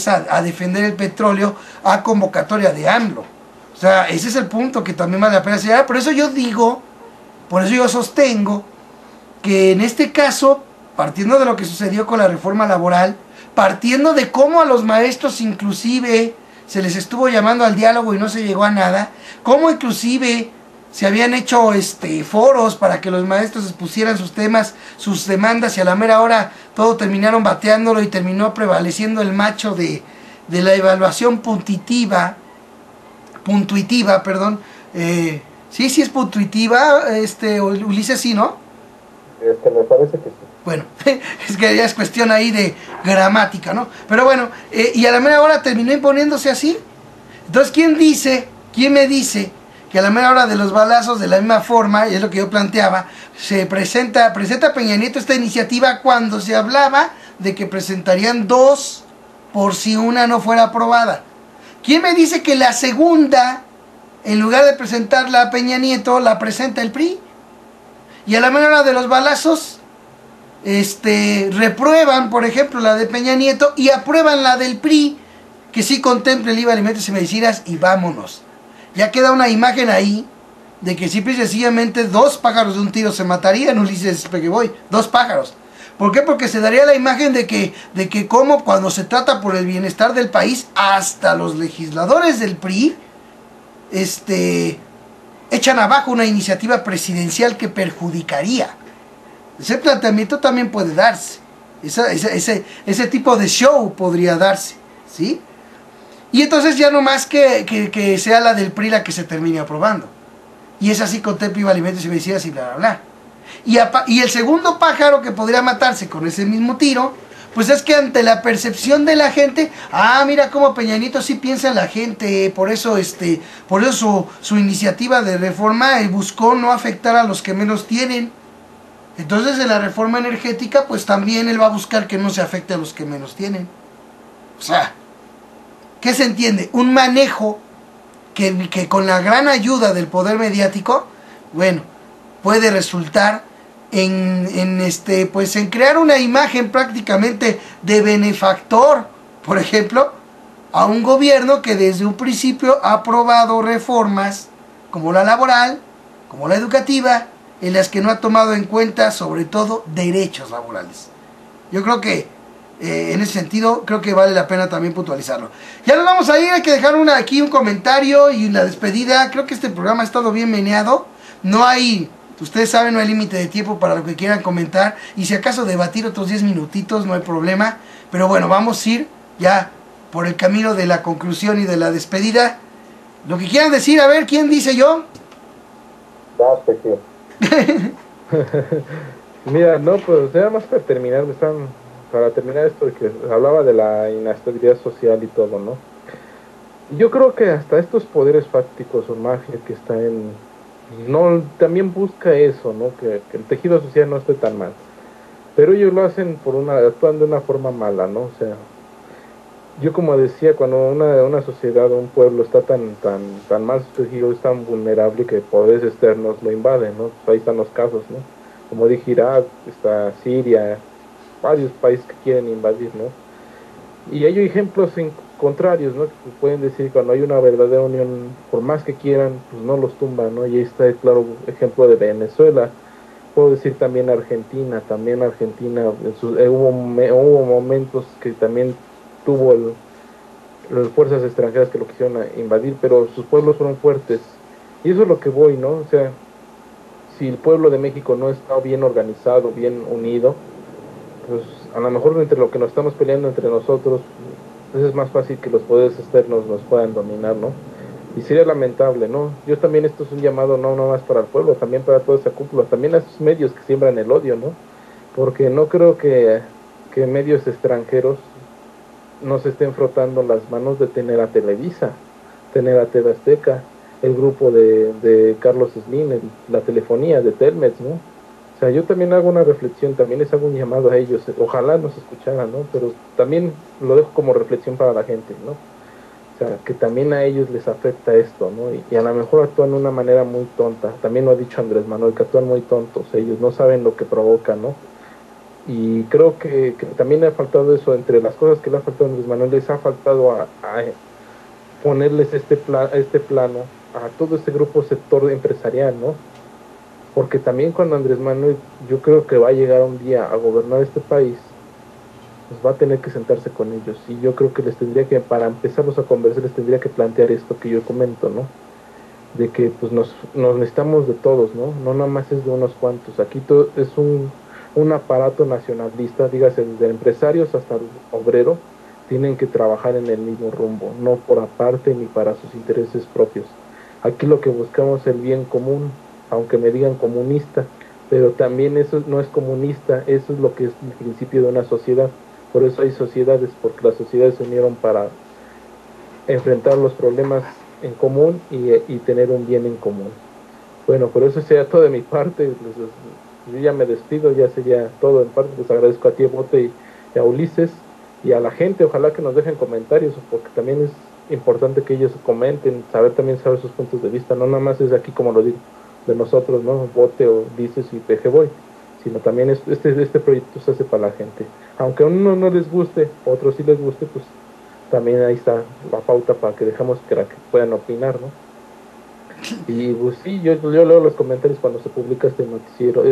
[SPEAKER 2] defender el petróleo, a convocatoria de AMLO. O sea, ese es el punto que también vale la pena señalar. Por eso yo sostengo que en este caso, partiendo de lo que sucedió con la reforma laboral, partiendo de cómo a los maestros inclusive se les estuvo llamando al diálogo y no se llegó a nada, cómo inclusive se habían hecho foros para que los maestros expusieran sus temas, sus demandas, y a la mera hora todo terminaron bateándolo y terminó prevaleciendo el macho de la evaluación puntuitiva, perdón. Sí es puntuitiva, Ulises, sí, ¿no?
[SPEAKER 3] Me parece que sí.
[SPEAKER 2] Bueno, es que ya es cuestión ahí de gramática, ¿no? Pero bueno, y a la mera hora terminó imponiéndose así. Entonces, ¿quién me dice que a la mera hora de los balazos, de la misma forma, y es lo que yo planteaba, presenta Peña Nieto esta iniciativa cuando se hablaba de que presentarían 2 por si una no fuera aprobada? ¿Quién me dice que la segunda, en lugar de presentarla a Peña Nieto, la presenta el PRI? Y a la mera hora de los balazos, reprueban, por ejemplo, la de Peña Nieto y aprueban la del PRI, que sí contempla el IVA, alimentos y medicinas, y vámonos. Ya queda una imagen ahí de que simple y sencillamente 2 pájaros de un tiro se matarían, Ulises Pejeboy, 2 pájaros. ¿Por qué? Porque se daría la imagen de que como cuando se trata por el bienestar del país, hasta los legisladores del PRI echan abajo una iniciativa presidencial que perjudicaría. Ese planteamiento también puede darse. Ese tipo de show podría darse, ¿sí? Y entonces ya no más que sea la del PRI la que se termine aprobando. Y es así, contempla IVA, alimentos y medicinas y bla, bla, bla. Y el segundo pájaro que podría matarse con ese mismo tiro, Pues es que ante la percepción de la gente, mira cómo Peña Nieto sí piensa en la gente, por eso su iniciativa de reforma buscó no afectar a los que menos tienen. Entonces en la reforma energética pues también él va a buscar que no se afecte a los que menos tienen. O sea, ¿qué se entiende? Un manejo que con la gran ayuda del poder mediático, bueno, puede resultar en crear una imagen prácticamente de benefactor, por ejemplo, a un gobierno que desde un principio ha aprobado reformas como la laboral, como la educativa, en las que no ha tomado en cuenta sobre todo derechos laborales. Yo creo que en ese sentido creo que vale la pena también puntualizarlo. Ya nos vamos a ir, hay que dejar aquí un comentario y la despedida. Creo que este programa ha estado bien meneado. No hay, ustedes saben, no hay límite de tiempo para lo que quieran comentar, y si acaso debatir otros 10 minutitos no hay problema, pero bueno, vamos a ir ya por el camino de la conclusión y de la despedida. Lo que quieran decir, a ver, ¿quién dice yo?
[SPEAKER 1] Mira, no, pues nada más para terminar, para terminar esto de que hablaba de la inestabilidad social y todo, ¿no? Yo creo que hasta estos poderes fácticos o mafia que está no, también busca eso, ¿no? Que el tejido social no esté tan mal. Pero ellos lo hacen actúan de una forma mala, ¿no? O sea, yo como decía, cuando una sociedad o un pueblo está tan mal tejido, es tan vulnerable que poderes externos lo invaden, ¿no? Pues ahí están los casos, ¿no? Como dije, Irak, está Siria, varios países que quieren invadir, ¿no? Y hay ejemplos contrarios, ¿no? Que pueden decir cuando hay una verdadera unión, por más que quieran, pues no los tumban, ¿no? Y ahí está el claro ejemplo de Venezuela. Puedo decir también Argentina hubo momentos que también tuvo las fuerzas extranjeras que lo quisieron invadir, pero sus pueblos fueron fuertes. Y eso es lo que voy, ¿no? O sea, si el pueblo de México no está bien organizado, bien unido, pues a lo mejor entre lo que nos estamos peleando entre nosotros, pues es más fácil que los poderes externos nos puedan dominar, ¿no? Y sería lamentable, ¿no? Yo también, esto es un llamado no más para el pueblo, también para toda esa cúpula, también a esos medios que siembran el odio, ¿no? Porque no creo que medios extranjeros nos estén frotando las manos de tener a Televisa, tener a TV Azteca, el grupo de Carlos Slim, la telefonía de Telmex, ¿no? O sea, yo también hago una reflexión, también les hago un llamado a ellos, ojalá nos escucharan, ¿no? Pero también lo dejo como reflexión para la gente, ¿no? O sea, que también a ellos les afecta esto, ¿no? Y a lo mejor actúan de una manera muy tonta, también lo ha dicho Andrés Manuel, que actúan muy tontos, ellos no saben lo que provocan, ¿no? Y creo que también le ha faltado eso, entre las cosas que le ha faltado a Andrés Manuel, les ha faltado a ponerles este plano a todo este grupo sector empresarial, ¿no? Porque también cuando Andrés Manuel, yo creo que va a llegar un día a gobernar este país, pues va a tener que sentarse con ellos, y yo creo que para empezarlos a convencer, les tendría que plantear esto que yo comento, ¿no? De que pues nos necesitamos de todos, ¿no? No nada más es de unos cuantos, aquí todo es un aparato nacionalista, dígase desde empresarios hasta el obrero, tienen que trabajar en el mismo rumbo, no por aparte ni para sus intereses propios. Aquí lo que buscamos es el bien común, aunque me digan comunista, pero también eso no es comunista, eso es lo que es el principio de una sociedad. Por eso hay sociedades, porque las sociedades se unieron para enfrentar los problemas en común y tener un bien en común. Bueno, por eso sería todo de mi parte. Yo ya me despido, ya sería todo en parte. Les agradezco a ti, Bote, y a Ulises, y a la gente. Ojalá que nos dejen comentarios, porque también es importante que ellos comenten, saber sus puntos de vista. No nada más es aquí, como lo digo, de nosotros, ¿no? Bote o Ulises y PG Boy, sino también este proyecto se hace para la gente. Aunque a uno no les guste, a otros sí les guste, pues también ahí está la pauta para que dejamos que puedan opinar, ¿no? Y pues sí, yo leo los comentarios cuando se publica este noticiero,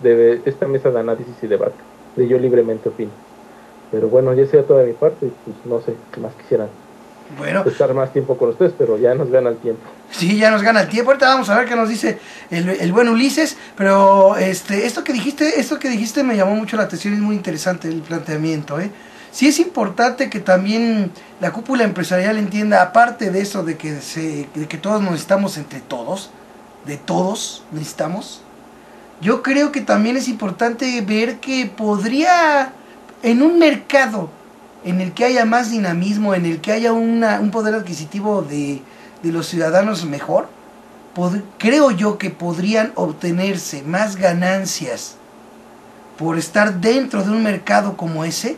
[SPEAKER 1] de esta mesa de análisis y debate, de Yo Libremente Opino. Pero bueno, ya sea toda mi parte, pues no sé qué más quisieran.
[SPEAKER 2] Bueno,
[SPEAKER 1] estar más tiempo con ustedes, pero ya nos gana el tiempo.
[SPEAKER 2] Sí, ya nos gana el tiempo. Ahorita vamos a ver qué nos dice el buen Ulises. Pero esto que dijiste me llamó mucho la atención. Es muy interesante el planteamiento, Sí es importante que también la cúpula empresarial entienda, aparte de eso de que todos necesitamos entre todos, de todos necesitamos, yo creo que también es importante ver que podría, en un mercado en el que haya más dinamismo, en el que haya un poder adquisitivo de los ciudadanos mejor, creo yo que podrían obtenerse más ganancias por estar dentro de un mercado como ese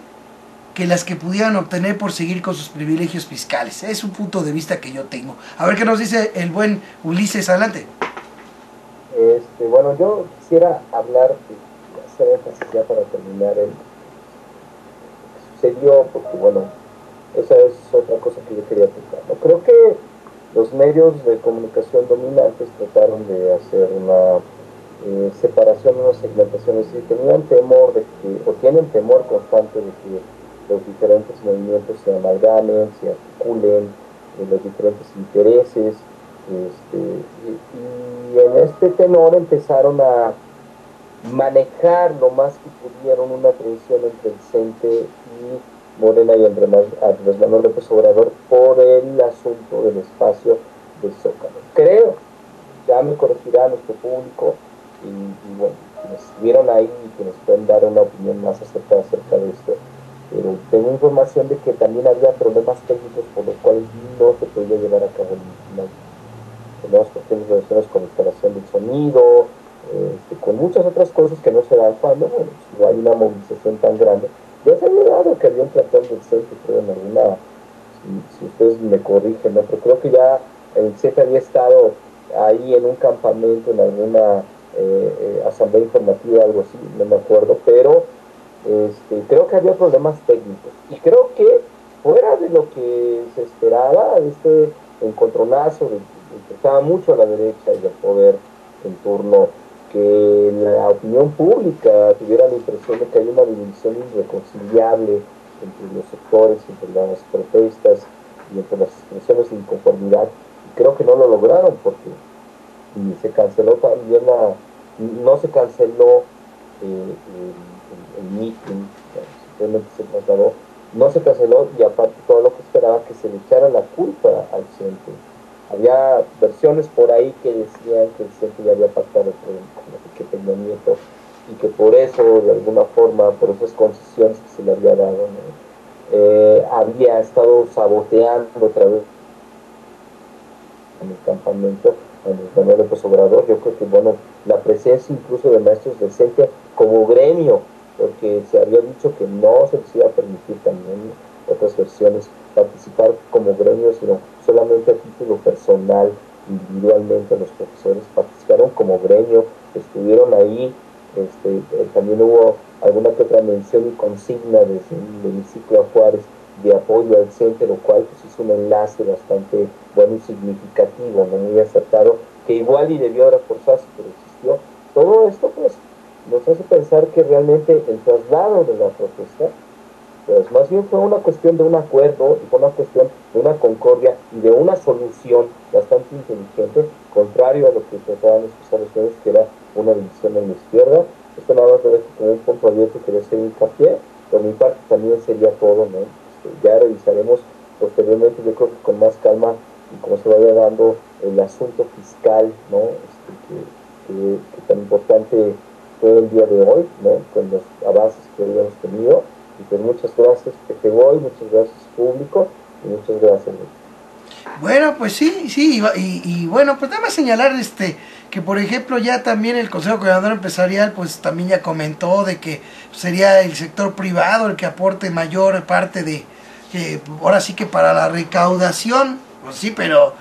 [SPEAKER 2] que las que pudieran obtener por seguir con sus privilegios fiscales. Es un punto de vista que yo tengo. A ver qué nos dice el buen Ulises, adelante.
[SPEAKER 4] Bueno, yo quisiera hablar, hacer énfasis ya para terminar el que sucedió, porque bueno, esa es otra cosa que yo quería tocar, ¿no? Creo que los medios de comunicación dominantes trataron de hacer una separación, una segmentación, es decir, tenían temor de que, o tienen temor constante de que los diferentes movimientos se amalgamen, se articulen, los diferentes intereses, y en este tenor empezaron a manejar lo más que pudieron una tensión entre el CENTE y Morena y Andrés Manuel López Obrador por el asunto del espacio de Zócalo. Creo, ya me corregirá nuestro público, y bueno, quienes estuvieron ahí y quienes pueden dar una opinión más acerca de esto, pero tengo información de que también había problemas técnicos por los cuales no se podía llevar a cabo las cuestiones relacionadas con instalación del sonido, con muchas otras cosas que no se dan cuando no hay una movilización tan grande. Ya se había dado que había un plantón del CENTE, creo, en alguna, si ustedes me corrigen, ¿no? Pero creo que ya el CENTE había estado ahí en un campamento, en alguna asamblea informativa, algo así, no me acuerdo, pero creo que había problemas técnicos. Y creo que fuera de lo que se esperaba, este encontronazo que estaba mucho a la derecha y al poder en turno, que la opinión pública tuviera la impresión de que hay una división irreconciliable entre los sectores, entre las protestas y entre las expresiones de inconformidad. Y creo que no lo lograron, porque se canceló también no se canceló el meeting, simplemente se trasladó, no se canceló, y aparte todo lo que esperaba que se le echara la culpa al CENTE. Había versiones por ahí que decían que el CENTE ya había pactado con Enrique Peña Nieto y que por eso, de alguna forma, por esas concesiones que se le había dado, ¿no? Había estado saboteando otra vez en el campamento Andrés Manuel López Obrador. Yo creo que, bueno, la presencia incluso de maestros del CENTE como gremio, porque se había dicho que no se les iba a permitir también otras versiones participar como gremio, sino solamente a título personal, individualmente. Los profesores participaron como gremio, estuvieron ahí, también hubo alguna que otra mención y consigna desde el hemiciclo a Juárez de apoyo al CENTE, lo cual pues hizo un enlace bastante bueno y significativo, no muy acertado, que igual y debió reforzarse, pero existió. Todo esto pues nos hace pensar que realmente el traslado de la protesta pues más bien fue una cuestión de un acuerdo, y fue una cuestión de una concordia y de una solución bastante inteligente, contrario a lo que trataban de expresar los medios, que era una división en la izquierda. Esto nada más lo dejo como un punto abierto que hacer hincapié. Por mi parte también sería todo, ¿no? Ya revisaremos posteriormente, yo creo que con más calma, y como se vaya dando el asunto fiscal, ¿no? Que tan importante fue el día de hoy, ¿no? Con los avances que habíamos tenido. Y pues muchas gracias, Pepe Boy, muchas gracias, público, y muchas gracias.
[SPEAKER 2] Bueno, pues sí, y bueno, pues nada más señalar que por ejemplo ya también el Consejo Coordinador Empresarial pues también ya comentó de que sería el sector privado el que aporte mayor parte de, que ahora sí que para la recaudación, pues sí, pero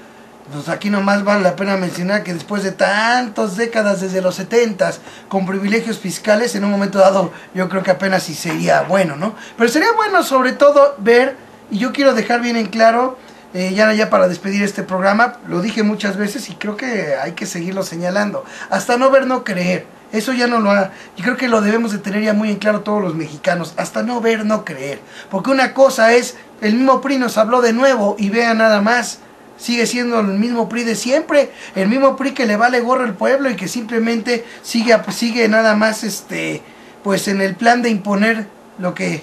[SPEAKER 2] pues aquí nomás vale la pena mencionar que después de tantas décadas, desde los 70s, con privilegios fiscales, en un momento dado yo creo que apenas sí sería bueno, ¿no? Pero sería bueno sobre todo ver, y yo quiero dejar bien en claro, ya para despedir este programa, lo dije muchas veces y creo que hay que seguirlo señalando, hasta no ver, no creer. Eso ya no lo ha, yo creo que lo debemos de tener ya muy en claro todos los mexicanos, hasta no ver, no creer. Porque una cosa es, el mismo PRI nos habló de nuevo y vean nada más, sigue siendo el mismo PRI de siempre, el mismo PRI que le vale gorro al pueblo y que simplemente sigue nada más pues en el plan de imponer lo que,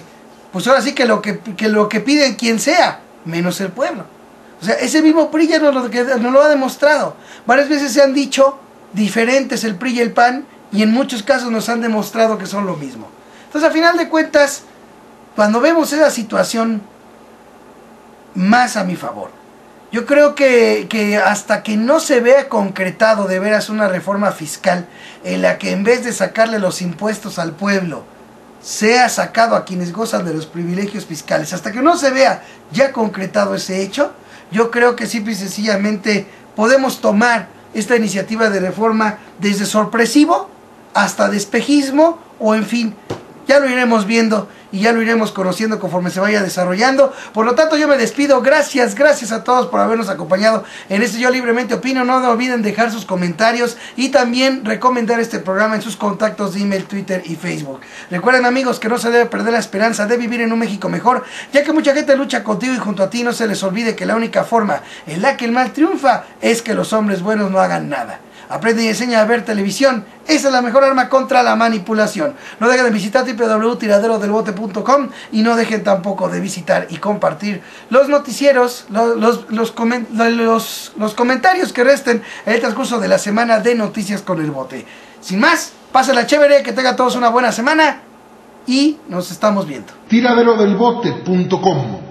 [SPEAKER 2] pues ahora sí que lo que pide quien sea, menos el pueblo. O sea, ese mismo PRI ya nos lo ha demostrado. Varias veces se han dicho diferentes el PRI y el PAN, y en muchos casos nos han demostrado que son lo mismo. Entonces, a final de cuentas, cuando vemos esa situación, más a mi favor. Yo creo que hasta que no se vea concretado de veras una reforma fiscal en la que en vez de sacarle los impuestos al pueblo, sea sacado a quienes gozan de los privilegios fiscales, hasta que no se vea ya concretado ese hecho, yo creo que simple y sencillamente podemos tomar esta iniciativa de reforma desde sorpresivo hasta despejismo, o en fin, ya lo iremos viendo y ya lo iremos conociendo conforme se vaya desarrollando. Por lo tanto, yo me despido. Gracias a todos por habernos acompañado en este Yo Libremente Opino. No olviden dejar sus comentarios y también recomendar este programa en sus contactos de email, Twitter y Facebook. Recuerden, amigos, que no se debe perder la esperanza de vivir en un México mejor, ya que mucha gente lucha contigo y junto a ti. No se les olvide que la única forma en la que el mal triunfa es que los hombres buenos no hagan nada. Aprende y enseña a ver televisión. Esa es la mejor arma contra la manipulación. No dejen de visitar www.tiraderodelbote.com y no dejen tampoco de visitar y compartir los noticieros, los comentarios que resten en el transcurso de la semana de Noticias con el Bote. Sin más, pásenla chévere, que tengan todos una buena semana y nos estamos viendo.
[SPEAKER 5] Tiraderodelbote.com